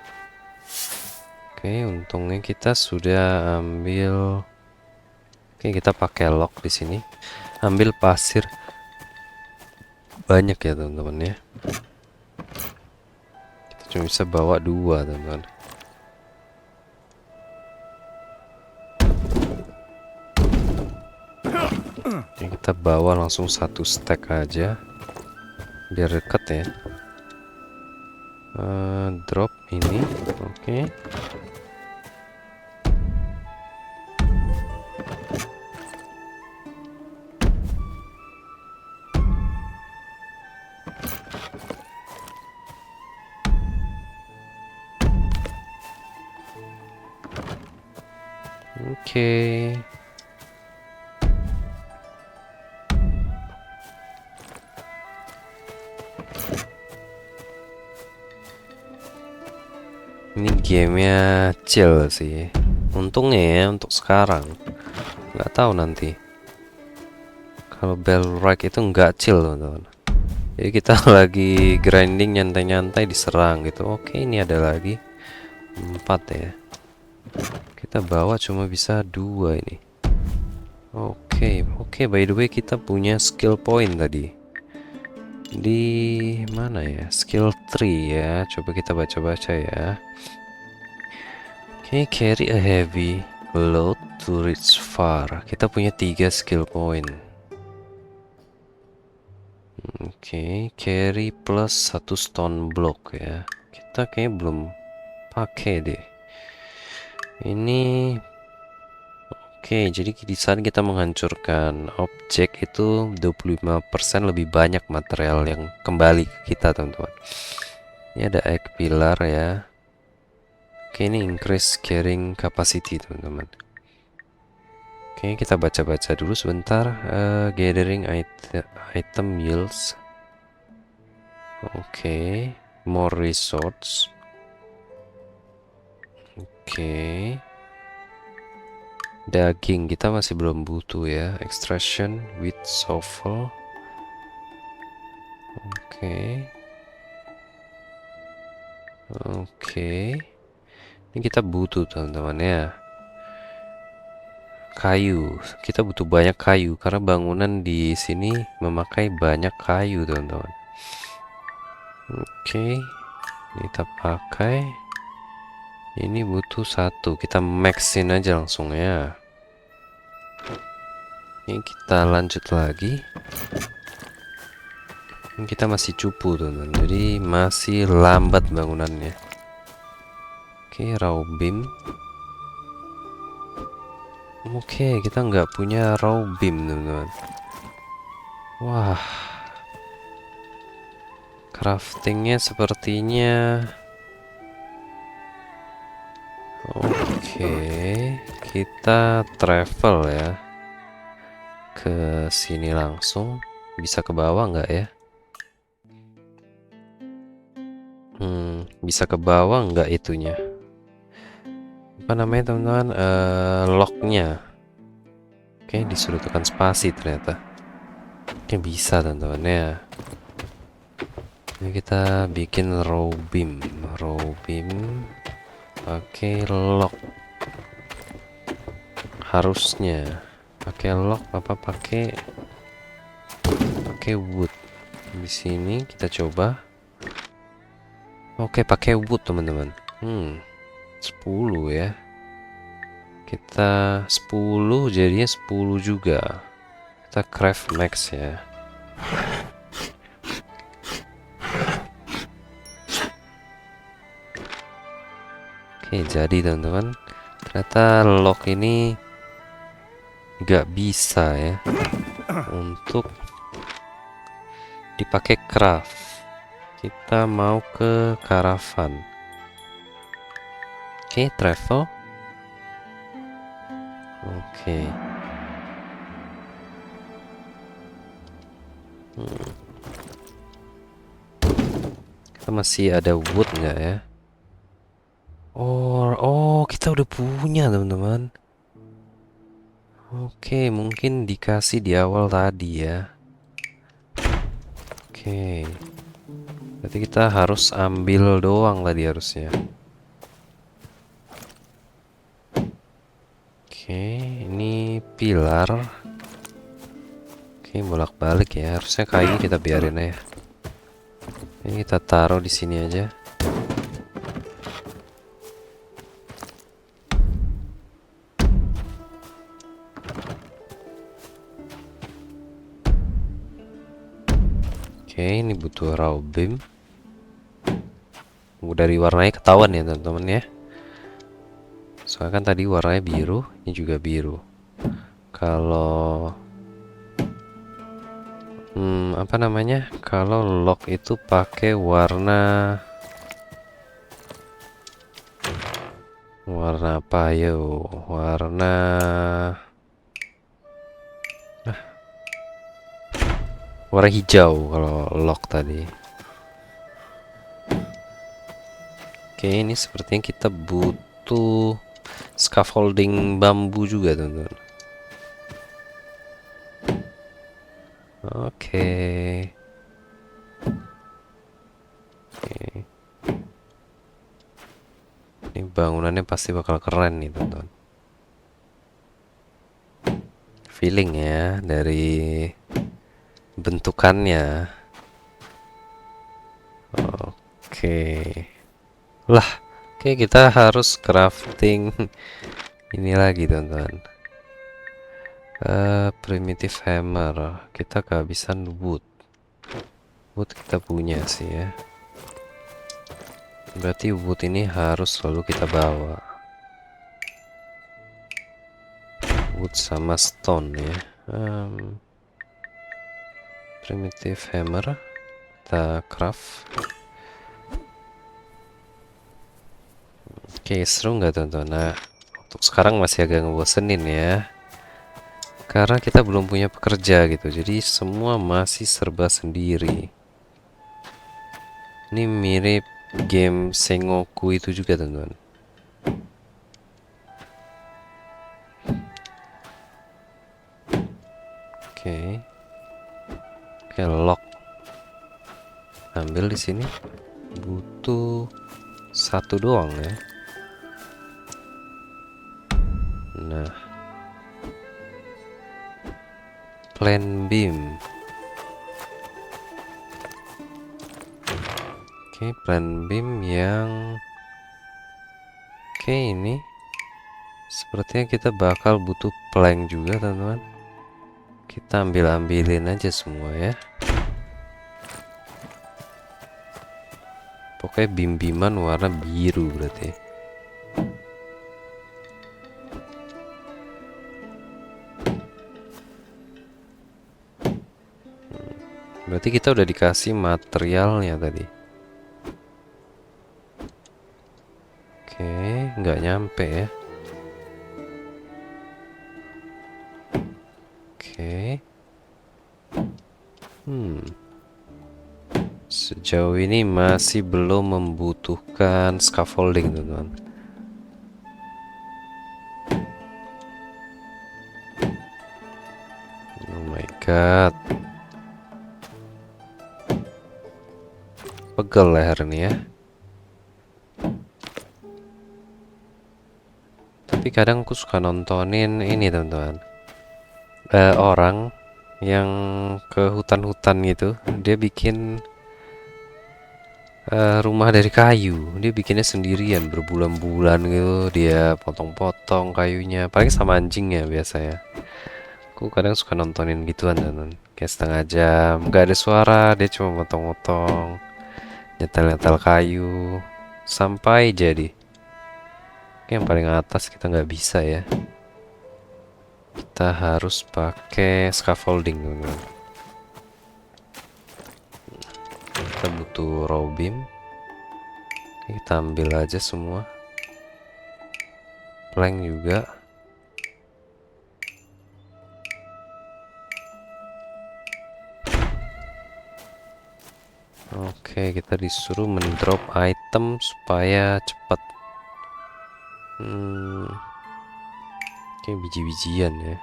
Oke, untungnya kita sudah ambil. Oke, kita pakai lock di sini. Ambil pasir banyak ya, teman-teman ya. Kita cuma bisa bawa 2, teman-teman. Oke, kita bawa langsung 1 stack aja. Biar dekat ya. Drop ini. Oke. Oke. Ini gamenya chill sih. Untungnya ya untuk sekarang. Nggak tahu nanti. Kalau Bellrike itu nggak chill, teman-teman. Jadi kita lagi grinding nyantai-nyantai diserang gitu. Oke, ini ada lagi 4 ya. Kita bawa cuma bisa 2 ini. Oke, by the way kita punya skill point tadi. Di mana ya? Skill tree ya. Coba kita baca-baca ya. Oke, carry a heavy load to reach far. Kita punya 3 skill point. Oke, carry plus 1 stone block ya. Kita kayaknya belum pakai deh. Ini oke, jadi di saat kita menghancurkan objek itu 25% lebih banyak material yang kembali ke kita, teman-teman. Ini ada egg pillar ya. Oke, ini increase carrying capacity, teman-teman. Oke, kita baca-baca dulu sebentar. Gathering item yields. Oke, more resource. Oke. Daging kita masih belum butuh ya. Extraction with shovel. Oke. Ini kita butuh, teman-teman ya. kayu. Kita butuh banyak kayu karena bangunan di sini memakai banyak kayu, teman-teman. Oke, ini kita pakai. Ini butuh 1. Kita maxin aja langsung ya. Ini kita lanjut lagi. Ini kita masih cupu, teman-teman. Jadi masih lambat bangunannya. Oke, raw beam. Oke, kita nggak punya raw beam, teman-teman. Wah, craftingnya sepertinya oke. Kita travel ya ke sini langsung. Bisa ke bawah nggak ya? Bisa ke bawah nggak itunya? Apa namanya, teman-teman? Locknya. Oke, disuruh tekan spasi ternyata. Oke, bisa, teman-teman ya. Ini kita bikin raw beam. Pakai lock. Harusnya pakai lock apa pakai wood. Di sini kita coba. Oke, pakai wood, teman-teman. 10 ya. Kita 10 jadinya 10 juga. Kita craft max ya. Oke, jadi teman-teman, ternyata lock ini nggak bisa ya untuk dipakai craft. Kita mau ke karavan. Oke, travel. Oke. Kita masih ada wood nggak ya? Oh, kita udah punya, teman-teman. Oke, mungkin dikasih di awal tadi ya. Oke. Berarti kita harus ambil doang tadi harusnya. Oke, ini pilar. Oke, bolak-balik ya. Harusnya kayu kita biarin aja. Ini kita taruh di sini aja. Oke, ini butuh raw beam. Dari warnanya ketahuan ya, teman-teman ya. Soalnya kan tadi warnanya biru, ini juga biru. Kalau apa namanya? Kalau lock itu pakai warna apa yo? Warna hijau kalau lock tadi. Oke, ini sepertinya kita butuh scaffolding bambu juga, teman-teman. Oke. Ini bangunannya pasti bakal keren nih, teman-teman. Feeling ya dari bentukannya. Oke. Lah, oke, kita harus crafting ini lagi, teman-teman. Primitive hammer. Kita kehabisan wood. Wood kita punya sih ya. Berarti wood ini harus selalu kita bawa. Wood sama stone ya. Primitive hammer. Kita craft. Oke, seru nggak, teman-teman? Nah, untuk sekarang masih agak ngebosenin ya. Karena kita belum punya pekerja gitu. Jadi semua masih serba sendiri. Ini mirip game Sengoku itu juga, teman-teman. Oke. Oke, lock. Ambil di sini. Butuh 1 doang ya. Nah, Plan beam. Oke, plan beam yang ini sepertinya kita bakal butuh plank juga, teman-teman. Kita ambilin aja semua ya. Pokoknya bim-biman warna biru berarti. Berarti kita udah dikasih materialnya tadi. Oke, nggak nyampe ya. Oke. Sejauh ini masih belum membutuhkan scaffolding, teman-teman. Oh my god. Pegel leher nih ya. Tapi kadang aku suka nontonin ini, teman-teman. Orang yang ke hutan-hutan gitu, dia bikin rumah dari kayu. Dia bikinnya sendirian berbulan-bulan gitu. Dia potong-potong kayunya, paling sama anjingnya biasanya. Aku kadang suka nontonin gituan, teman-teman. Kayak setengah jam, gak ada suara, dia cuma potong-potong, nyetel-nyetel kayu sampai jadi. Oke, yang paling atas kita nggak bisa ya. Kita harus pakai scaffolding, teman-teman. Kita butuh raw beam. Oke, kita ambil aja semua. Plank juga. Oke, kita disuruh mendrop item supaya cepat. Oke, biji-bijian ya.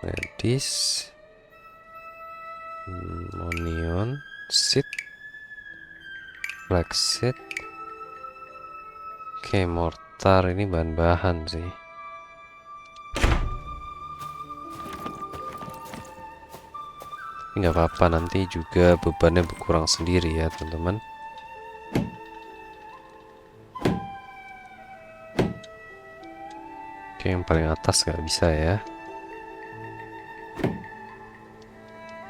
Radish, onion, seed, flaxseed. Oke, mortar ini bahan-bahan sih. Nggak apa-apa, nanti juga bebannya berkurang sendiri ya, teman-teman. Oke, yang paling atas nggak bisa ya.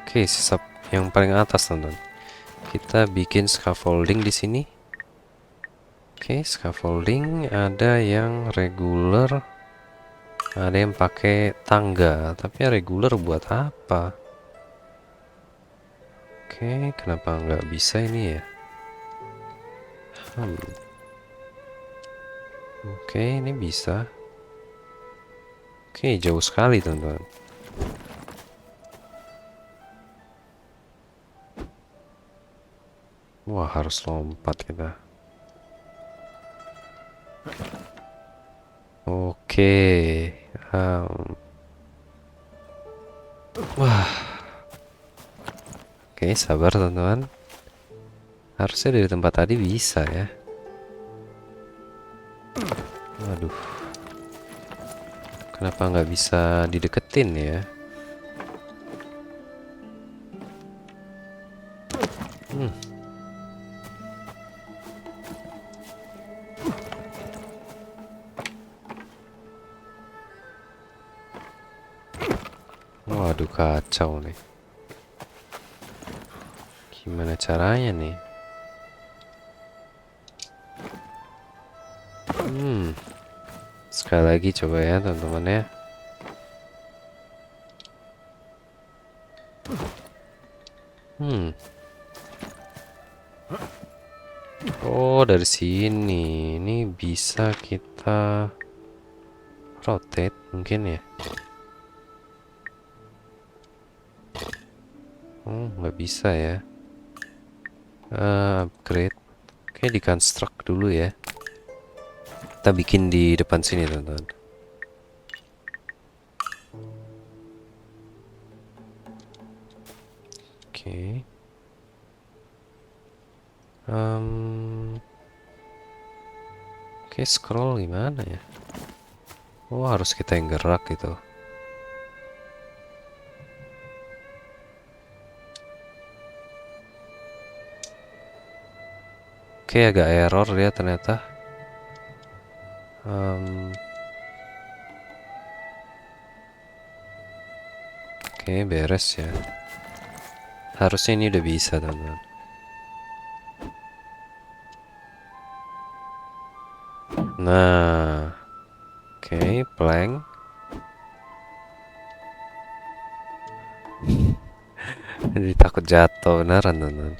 Oke, sisa yang paling atas, teman-teman. Kita bikin scaffolding di sini. Oke, scaffolding ada yang regular, ada yang pakai tangga. Tapi regular buat apa? Oke, kenapa nggak bisa ini ya? Oke, ini bisa. Oke, jauh sekali, teman-teman. Wah, harus lompat kita. Oke. Wah. Oke, sabar, teman-teman. Harusnya dari tempat tadi bisa ya. Waduh. Kenapa nggak bisa dideketin ya? Waduh, kacau nih. Gimana caranya nih? Sekali lagi coba ya, teman-teman ya. Oh, dari sini. Ini bisa kita rotate mungkin ya. Oh, nggak bisa ya. Upgrade. Oke, di construct dulu ya. Kita bikin di depan sini, teman-teman. Oke. Oke, scroll gimana ya? Oh, harus kita yang gerak gitu. Oke, agak error ya ternyata. Oke, beres ya. Harusnya ini udah bisa, teman-teman. Nah, oke, plank. Jadi takut jatuh beneran, teman-teman.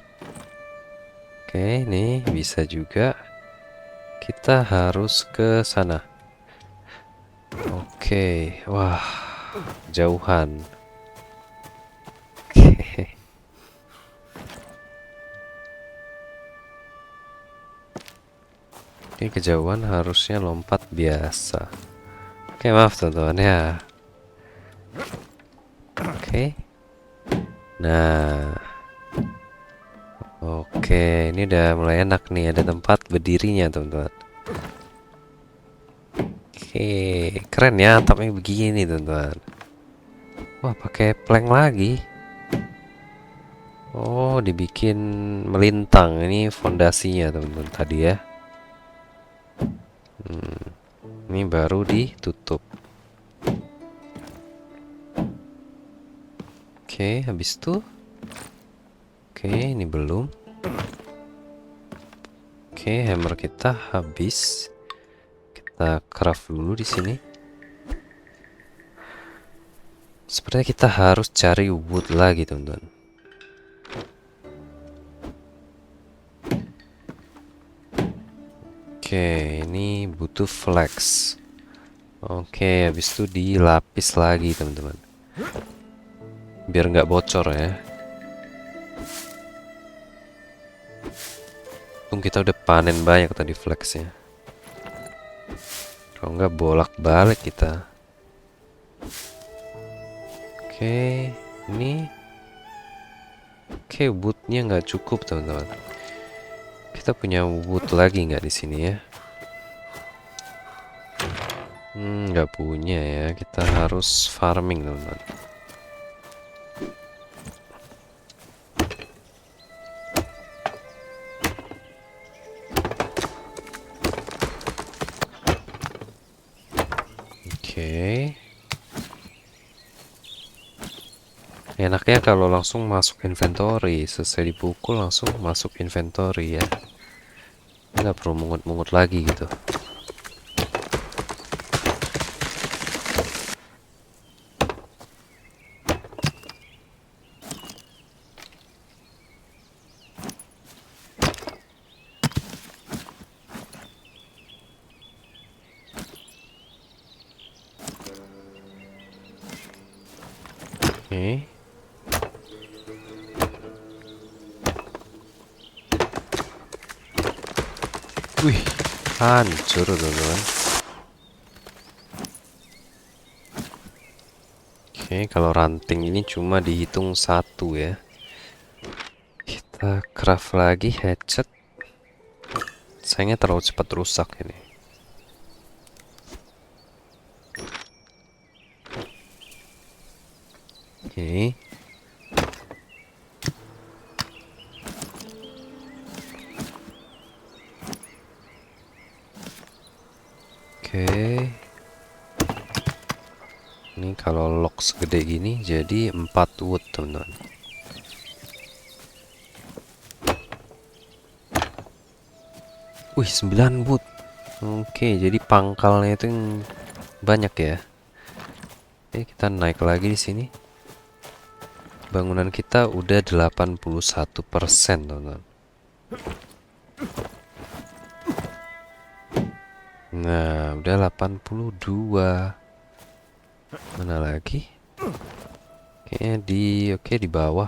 Oke, ini bisa juga. Kita harus ke sana. Oke, wah, jauhan. Oke. Ini kejauhan harusnya lompat biasa. Oke, maaf teman-teman ya. Oke. Nah. Oke, ini udah mulai enak nih. Ada tempat berdirinya, teman-teman. Oke, keren ya atapnya begini, teman-teman. Wah, pakai plank lagi. Oh, dibikin melintang. Ini fondasinya, teman-teman, tadi ya. Ini baru ditutup. Oke, habis itu. Oke, ini belum. Oke, hammer kita habis. Kita craft dulu di sini. Sepertinya kita harus cari wood lagi, teman-teman. Oke, ini butuh flex. Oke, habis itu dilapis lagi, teman-teman. Biar nggak bocor ya. Kita udah panen banyak tadi flexnya. Kalau nggak bolak-balik kita. Oke, ini. Oke, woodnya nggak cukup, teman-teman. Kita punya wood lagi nggak di sini ya? Nggak punya ya. Kita harus farming, teman-teman. Oke. Enaknya kalau langsung masuk inventory, selesai dipukul langsung masuk inventory ya. Nggak perlu mungut-mungut lagi gitu. Oke. Wih, hancur teman-teman. Oke, kalau ranting ini cuma dihitung satu ya. Kita craft lagi hatchet. Sayangnya terlalu cepat rusak ini. Oke. Oke. Ini kalau lock segede gini jadi 4 wood, teman-teman. Wih, 9 wood. Oke, jadi pangkalnya itu yang banyak ya. Oke, kita naik lagi di sini. Bangunan kita udah 81%, teman-teman. Nah, udah 82. Mana lagi? Kayaknya di bawah.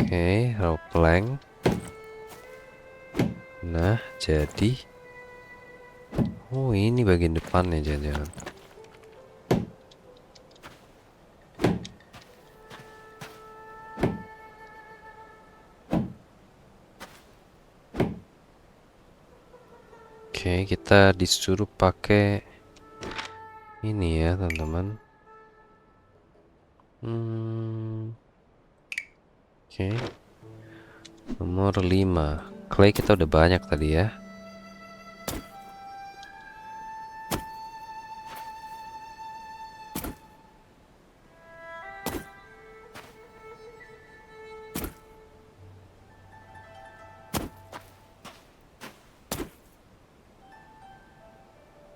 Oke, rope plank. Nah, jadi oh, ini bagian depannya jangan-jangan. Oke, kita disuruh pakai ini ya, teman-teman. Oke. Nomor 5. Clay kita udah banyak tadi ya.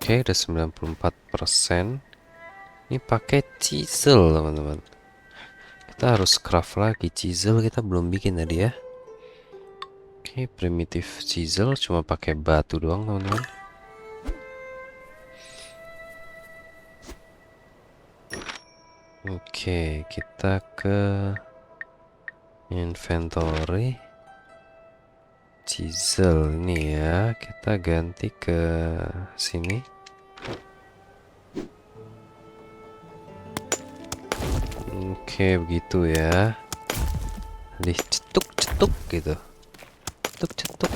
Oke, udah 94%. Ini pakai chisel, teman-teman. Kita harus craft lagi. Chisel kita belum bikin tadi ya. Oke, primitive chisel cuma pakai batu doang, teman-teman. Oke, kita ke inventory. Chisel ini ya, kita ganti ke sini. Oke, begitu ya. Cetuk-cetuk gitu. Cetuk-cetuk.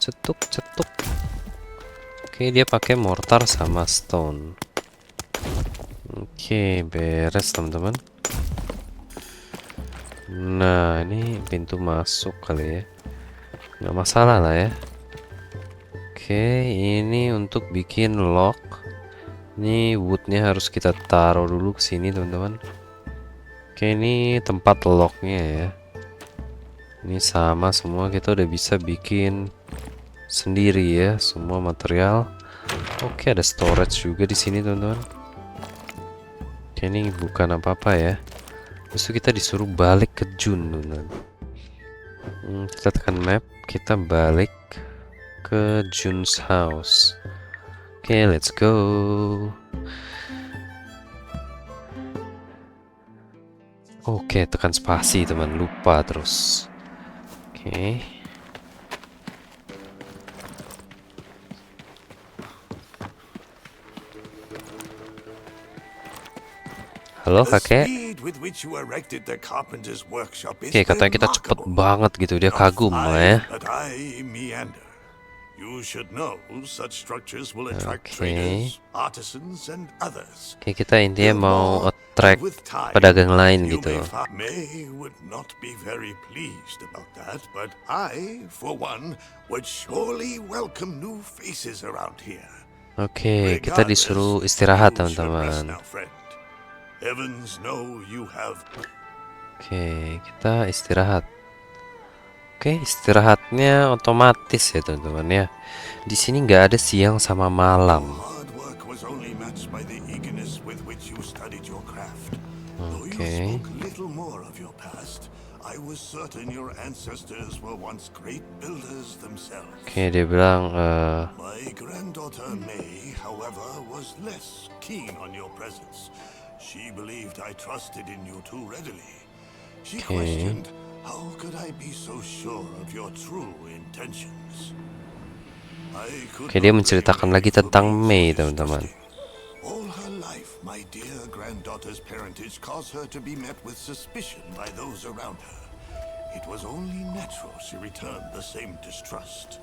Cetuk-cetuk. Oke, dia pakai mortar sama stone. Oke, beres teman-teman. Nah, ini pintu masuk kali ya. Nggak masalah lah ya. Oke, ini untuk bikin lock. Ini woodnya harus kita taruh dulu ke sini teman-teman. Oke, ini tempat locknya ya. Ini sama semua, kita udah bisa bikin sendiri ya semua material. Oke, ada storage juga di sini teman-teman. Oke, ini bukan apa-apa ya. Terus kita disuruh balik ke Jun teman-teman. Kita tekan map, kita balik ke Jun's house. Oke, let's go. Oke, tekan spasi teman, lupa terus. Oke. Halo kakek. Oke, katanya kita cepet banget gitu, dia kagum lah ya. You should know such structures will attract traders, artisans, and others. Oke, kita intinya mau attract pedagang lain gitu. May would not be very pleased about that, but I, for one, would surely welcome new faces around here. Oke, kita disuruh istirahat teman-teman. Heavens know you have. Oke, kita istirahat. Oke, istirahatnya otomatis ya teman-teman ya. Di sini nggak ada siang sama malam. Oke. Oke, dia bilang My granddaughter May, however, was less keen on your presence. She believed I trusted in you too readily. She questioned, how could I be so sure of your true intentions? Oke, dia menceritakan lagi tentang May, teman-teman. All her life, my dear granddaughter's parentage caused her to be met with suspicion by those around her. It was only natural she returned the same distrust.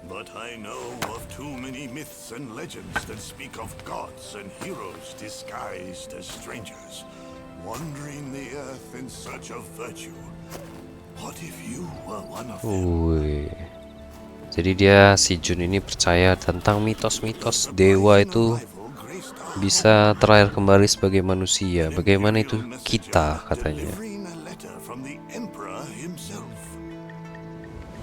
But I know of too many myths and legends that speak of gods and heroes disguised as strangers, wandering the earth in search of virtue. What if you were one of them? Jadi dia si Jun ini percaya tentang mitos-mitos dewa itu bisa terlahir kembali sebagai manusia. Bagaimana itu kita, katanya.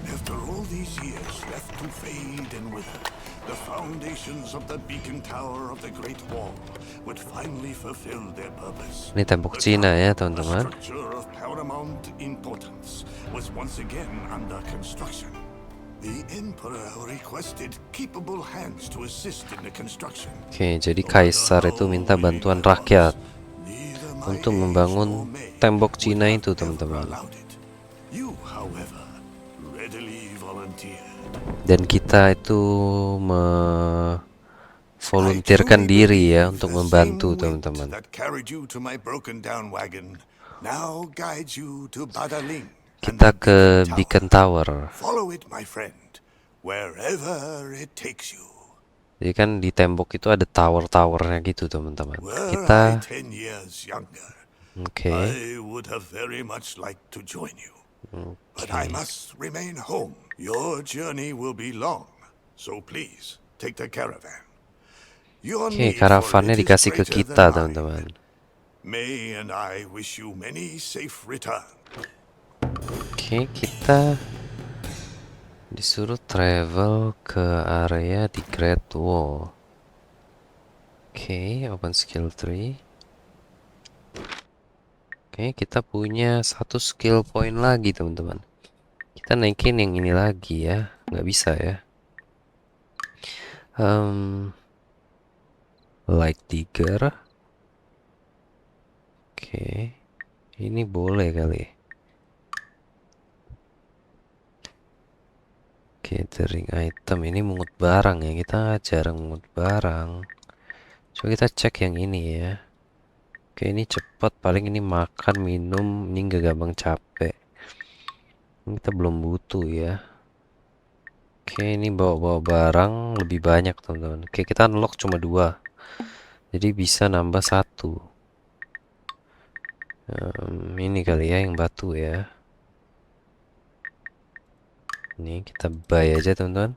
After all these years left to fade and wither, the foundations of the beacon tower of the Great Wall would finally fulfill their purpose. Ini tembok Cina ya, teman-teman. The structure of paramount importance was once again under construction. The Emperor requested capable hands to assist in the construction. Oke, jadi Kaisar itu minta bantuan rakyat untuk membangun tembok Cina itu, teman-teman. You, however, readily volunteered. Dan kita itu volunteerkan diri ya untuk membantu, teman-teman. Kita ke Beacon Tower. Jadi kan di tembok itu ada tower-towernya gitu, teman-teman. Kita Oke. But I Oke. must remain home. Your journey will be long, so please take the caravan. Your Oke, need for karavannya it is dikasih ke greater kita, than mine. teman-teman. May and I wish you many safe returns. Oke, kita disuruh travel ke area di Great Wall. Oke, open skill tree. Oke, kita punya satu skill point lagi, teman-teman. Kita naikin yang ini lagi ya. Nggak bisa ya. Light digger. Oke, ini boleh kali. Gathering item ini mungut barang ya. Kita jarang mungut barang. Coba kita cek yang ini ya. Oke, ini cepat, paling ini makan, minum, ini nggak gampang capek. Ini kita belum butuh ya. Oke, ini bawa-bawa barang lebih banyak, teman-teman. Oke, kita unlock cuma 2. Jadi bisa nambah 1. Ini kali ya yang batu ya. Ini kita buy aja, teman-teman.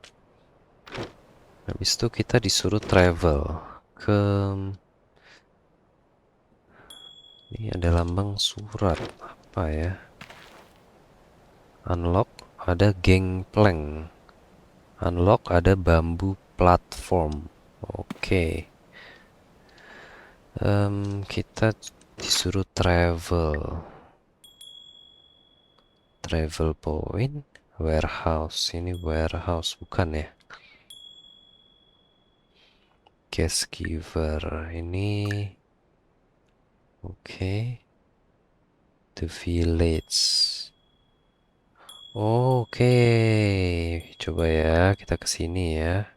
Habis itu kita disuruh travel ke... Ini ada lambang surat. Apa ya? Unlock ada gangplank. Unlock ada bambu platform. Oke. Kita disuruh travel. Travel point. Warehouse. Ini warehouse bukan ya? Cash giver. Ini... Oke. The village. Oke. Coba ya, kita ke sini ya.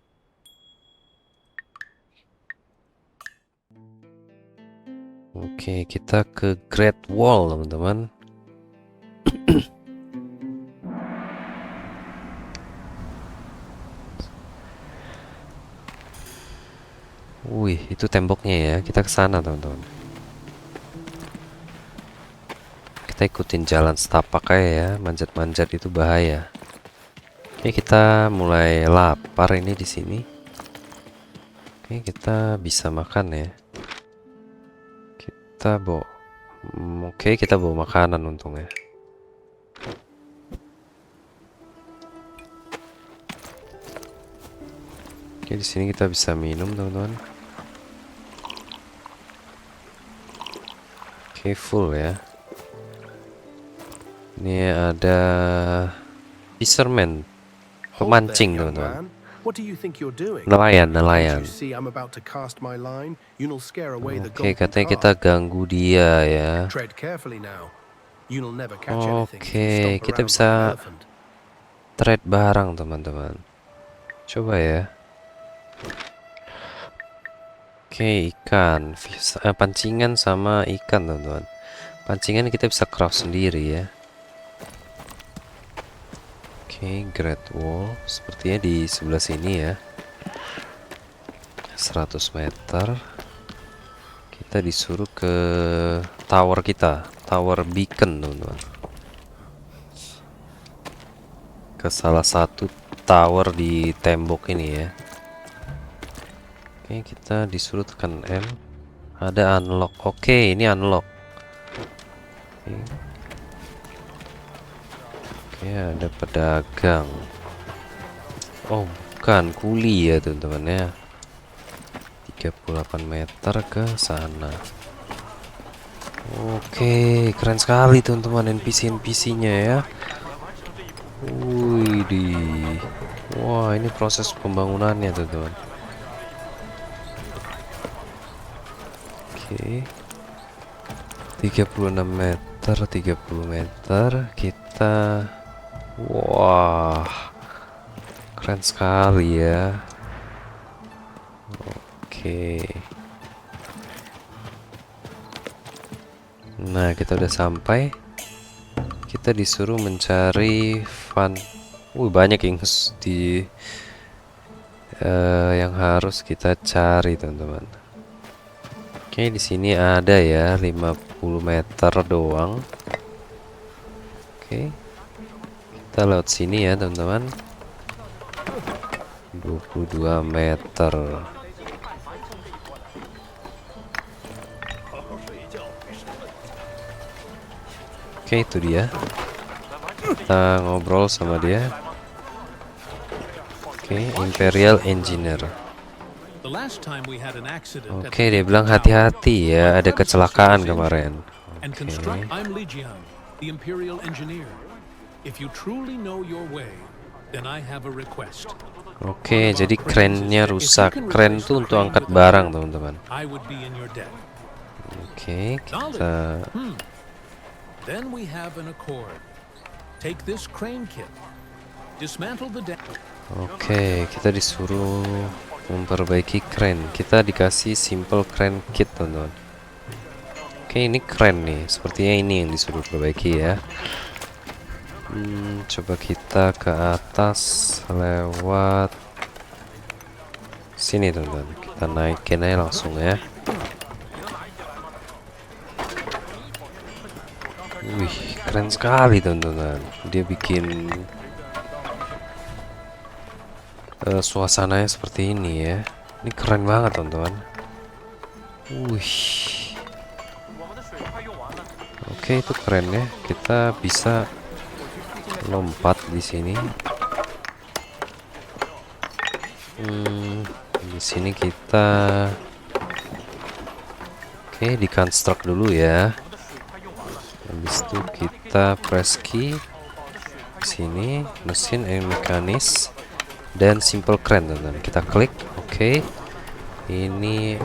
Oke, kita ke Great Wall, teman-teman. Wih, itu temboknya ya. Kita ke sana, teman-teman. Kita ikutin jalan setapak aja ya. Manjat-manjat itu bahaya. Oke, kita mulai lapar ini di sini. Oke, kita bisa makan ya. Kita bawa... Oke, kita bawa makanan untungnya. Oke, di sini kita bisa minum, teman-teman. Oke, full ya. Ini ada fisherman, pemancing, teman-teman. What do you think you're doing? Nelayan, Can't nelayan. you see I'm about to cast my line? You'll scare away the Oke, golden katanya carp. kita ganggu dia ya. Tread carefully now. You'll never catch anything if you Oke, stomp kita around bisa like an elephant. trade barang, teman-teman. Coba ya. Oke, ikan, pancingan sama ikan, teman-teman. Pancingan kita bisa craft sendiri ya. Oke, Great Wall sepertinya di sebelah sini ya. 100 meter. Kita disuruh ke tower kita, tower beacon, teman-teman. Ke salah satu tower di tembok ini ya. Oke, kita disuruh tekan M. Ada unlock. Oke, ini unlock. Oke, ada pedagang. Oh, bukan kuli ya, teman-teman ya. 38 meter ke sana. Oke, keren sekali, teman-teman, NPC-NPC-nya ya. Wih, wah, ini proses pembangunannya, teman-teman. Oke. 36 meter, 30 meter. Kita... Wah, keren sekali ya. Oke. Nah, kita udah sampai. Kita disuruh mencari fun. Banyak yang yang harus kita cari, teman-teman. Oke, di sini ada ya 50 meter doang. Oke. Kita lewat sini ya teman-teman. 22 meter. Oke, itu dia. Kita ngobrol sama dia. Oke, Imperial Engineer. Oke, dia bilang hati-hati ya, ada kecelakaan kemarin. Oke. I'm Lijiang, the Imperial Engineer. If you truly know your way, then I have a request. Oke, jadi krennya rusak. Kren itu untuk angkat barang, teman-teman. I would be in your debt. Oke, kita Then we have an accord. Take this crane kit. Dismantle the deck. Oke, kita disuruh memperbaiki kren. Kita dikasih simple crane kit, teman-teman. Oke, ini kren nih. Sepertinya ini yang disuruh perbaiki ya. Coba kita ke atas lewat sini, teman-teman. Kita naikin aja langsung ya. Wih, keren sekali, teman-teman. Dia bikin suasananya seperti ini ya. Ini keren banget, teman-teman. Wih. Oke, itu keren ya. Kita bisa lompat di sini. Di sini kita di construct dulu ya. Habis itu kita press key sini, mesin and mekanis dan simple crane, teman-teman. Kita klik, oke. Ini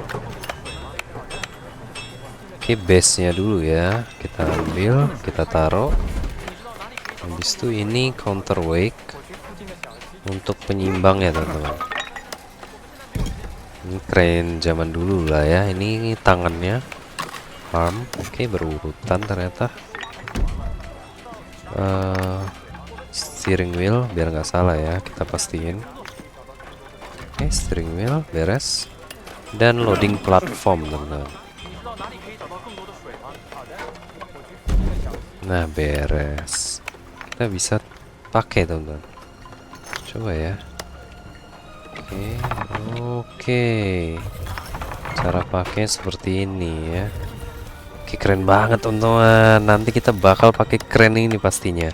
base-nya dulu ya. Kita ambil, kita taruh. Habis itu ini counterweight untuk penyimbangnya, teman-teman. Ini crane zaman dulu lah ya. Ini tangannya, arm. Oke, berurutan ternyata. Steering wheel biar nggak salah ya, kita pastiin. Oke, steering wheel beres. Dan loading platform, teman-teman. Nah, beres. Kita bisa pakai, teman-teman. Coba ya. Oke. Cara pakai seperti ini ya. Oke, keren banget, teman-teman. Nanti kita bakal pakai keren ini pastinya.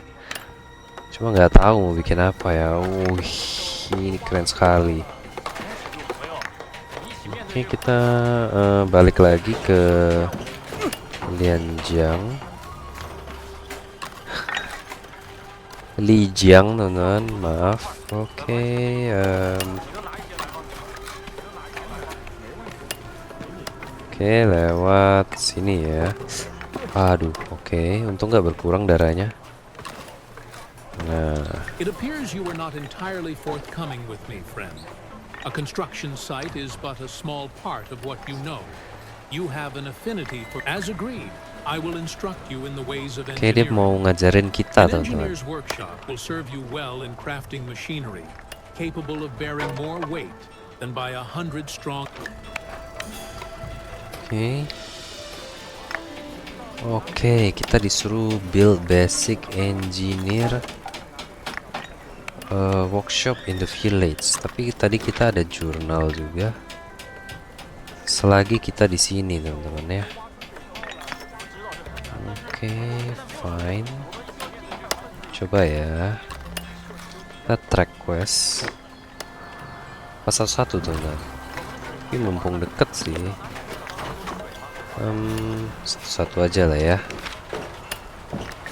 Cuma nggak tahu mau bikin apa ya. Wih, ini keren sekali. Oke, kita balik lagi ke Lianjiang. Lijiang, teman-teman, maaf. Oke, lewat sini ya. Aduh, oke, untung nggak berkurang darahnya. Nah, It appears you were not entirely forthcoming with me, friend. A construction site is but a small part of what you know. You have an affinity for, as agreed, I will instruct you in the ways of oke, dia engineering. mau ngajarin kita, An teman-teman. engineer's workshop will serve you well in crafting machinery, capable of bearing more weight than by 100 strong. Oke, kita disuruh build basic engineer workshop in the village. Tapi tadi kita ada jurnal juga. Selagi kita di sini, teman-teman ya. Oke, fine. Coba ya. Kita track quest. Pasal 1, teman-teman. Tapi mumpung deket sih. Satu aja lah ya.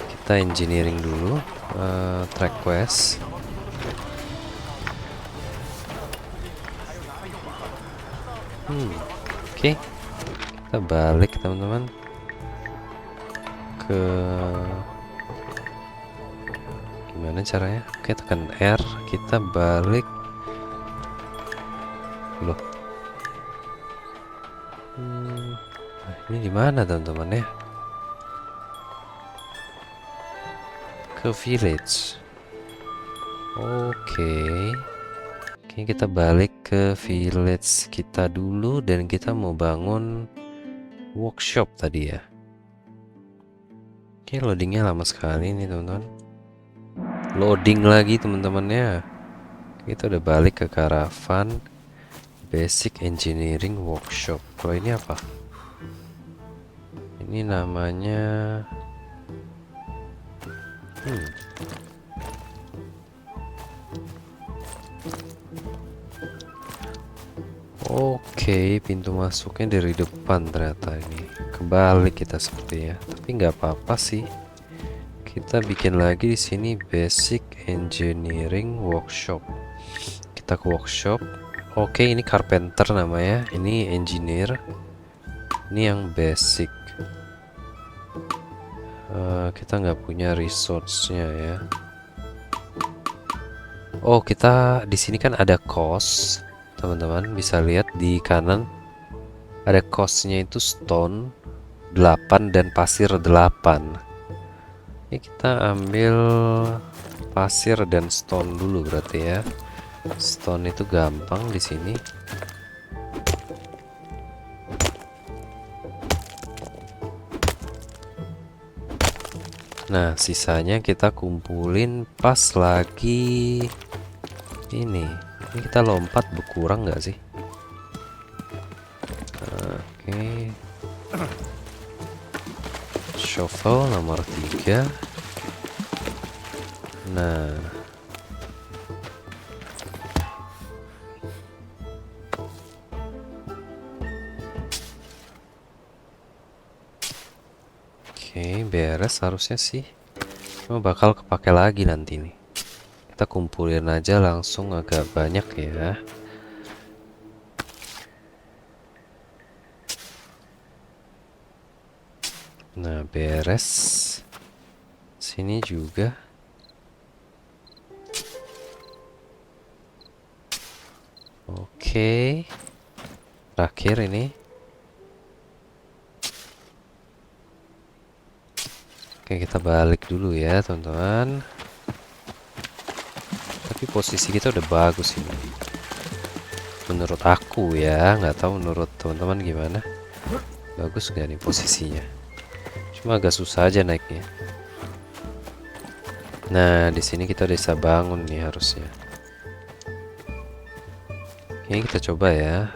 Kita engineering dulu. Track quest. Oke. Kita balik, teman-teman. Gimana caranya? Oke, tekan R, kita balik. Loh. Nah, ini di mana, teman-teman ya? Ke village. Oke, kita balik ke village kita dulu dan kita mau bangun workshop tadi ya. Oke, loadingnya lama sekali nih, teman-teman. loading lagi teman-temannya. Kita udah balik ke Caravan Basic Engineering Workshop. Kalau ini apa? Ini namanya Oke, pintu masuknya dari depan ternyata ini. Kebalik kita seperti ya. Tapi nggak apa-apa sih. Kita bikin lagi di sini Basic Engineering Workshop. Kita ke workshop. Oke, ini carpenter namanya. Ini engineer. Ini yang basic. Kita nggak punya resource-nya ya. Oh, kita di sini kan ada cost. Teman-teman bisa lihat di kanan ada cost-nya itu stone 8 dan pasir 8. Ini kita ambil pasir dan stone dulu berarti ya. Stone itu gampang di sini. Nah, sisanya kita kumpulin pas lagi ini. Ini kita lompat berkurang nggak sih? Oke. Shovel nomor 3. Nah. Oke, beres harusnya sih. Cuma bakal kepake lagi nanti nih. Kita kumpulin aja langsung agak banyak ya. Nah, beres. Sini juga. Oke. Terakhir ini. Oke, kita balik dulu ya, teman-teman. Tapi posisi kita udah bagus ini. Menurut aku ya, nggak tahu menurut teman-teman gimana. Bagus nggak nih posisinya? Cuma agak susah aja naiknya. Nah, di sini kita udah bisa bangun nih harusnya. Oke, kita coba ya.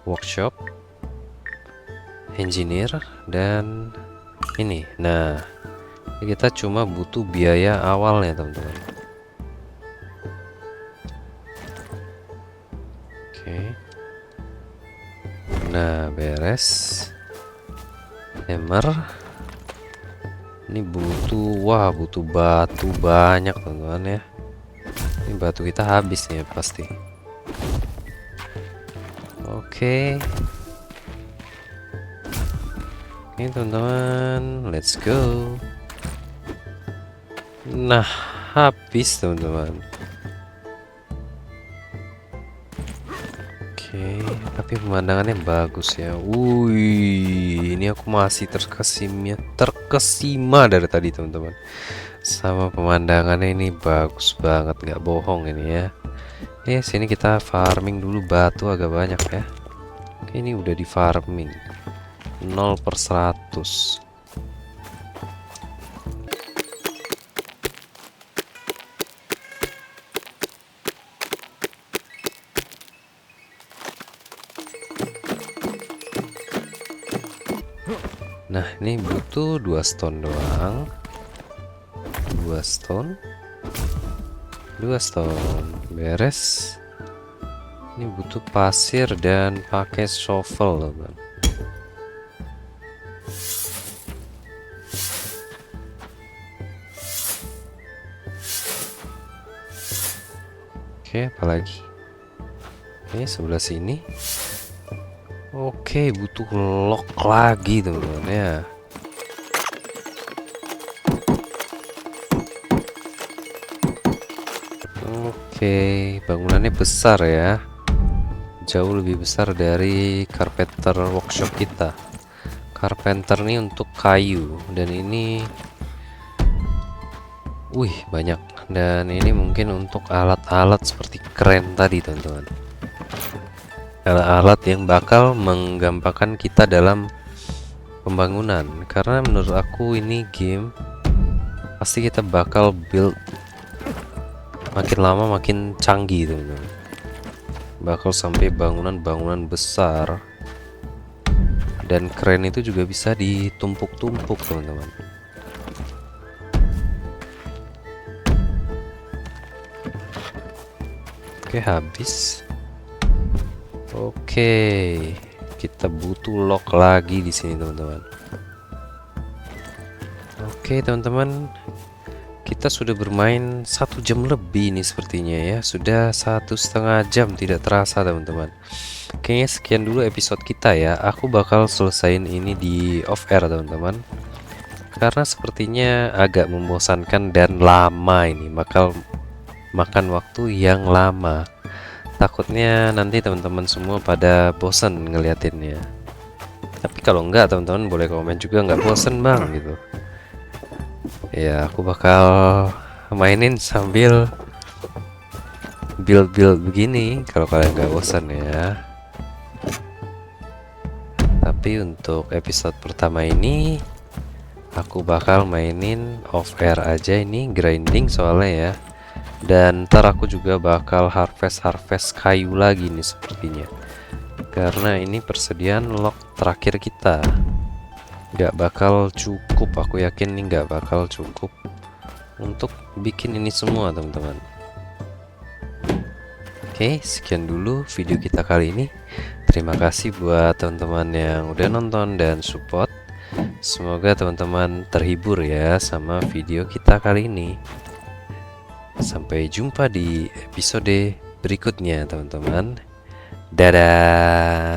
Workshop, engineer, dan ini. Nah, kita cuma butuh biaya awalnya, teman-teman. Oke. Nah, beres. Hammer. Ini butuh, wah, butuh batu banyak, teman-teman ya. Ini batu kita habis nih pasti. Oke. Oke, teman-teman, let's go. Nah, habis, teman-teman. Oke, tapi pemandangannya bagus ya. Wih, ini aku masih terkesima dari tadi, teman-teman. Sama pemandangannya ini bagus banget, nggak bohong ini ya. Sini kita farming dulu batu agak banyak ya. Oke, ini udah di farming 0/100. Nah, ini butuh 2 stone doang. 2 stone. 2 stone. Beres. Ini butuh pasir dan pakai shovel, teman. Oke, apalagi? Oke, sebelah sini. Oke, butuh lock lagi, teman-teman ya. Oke, bangunannya besar ya. Jauh lebih besar dari carpenter workshop kita. Carpenter nih untuk kayu, dan ini banyak. Dan ini mungkin untuk alat-alat seperti kren tadi, teman-teman. Alat-alat yang bakal menggampangkan kita dalam pembangunan, karena menurut aku ini game pas pasti kita bakal build makin lama makin canggih teman-teman, bakal sampai bangunan-bangunan besar dan keren itu juga bisa ditumpuk-tumpuk teman-teman. Oke, habis. Oke, kita butuh lock lagi di sini teman-teman. Oke teman-teman, kita sudah bermain 1 jam lebih nih sepertinya ya. Sudah 1,5 jam tidak terasa teman-teman. Kayaknya sekian dulu episode kita ya. Aku bakal selesain ini di off air teman-teman, karena sepertinya agak membosankan dan lama ini, bakal makan waktu yang lama. Takutnya nanti teman-teman semua pada bosan ngeliatinnya. Tapi kalau enggak, teman-teman boleh komen juga nggak bosan bang gitu. Ya aku bakal mainin sambil build begini kalau kalian nggak bosan ya. Tapi untuk episode pertama ini aku bakal mainin off air aja, ini grinding soalnya ya. Dan ntar aku juga bakal harvest kayu lagi nih sepertinya, karena ini persediaan lock terakhir kita. Gak bakal cukup, aku yakin nih gak bakal cukup untuk bikin ini semua teman-teman. Oke, sekian dulu video kita kali ini. Terima kasih buat teman-teman yang udah nonton dan support. Semoga teman-teman terhibur ya sama video kita kali ini. Sampai jumpa di episode berikutnya teman-teman. Dadah.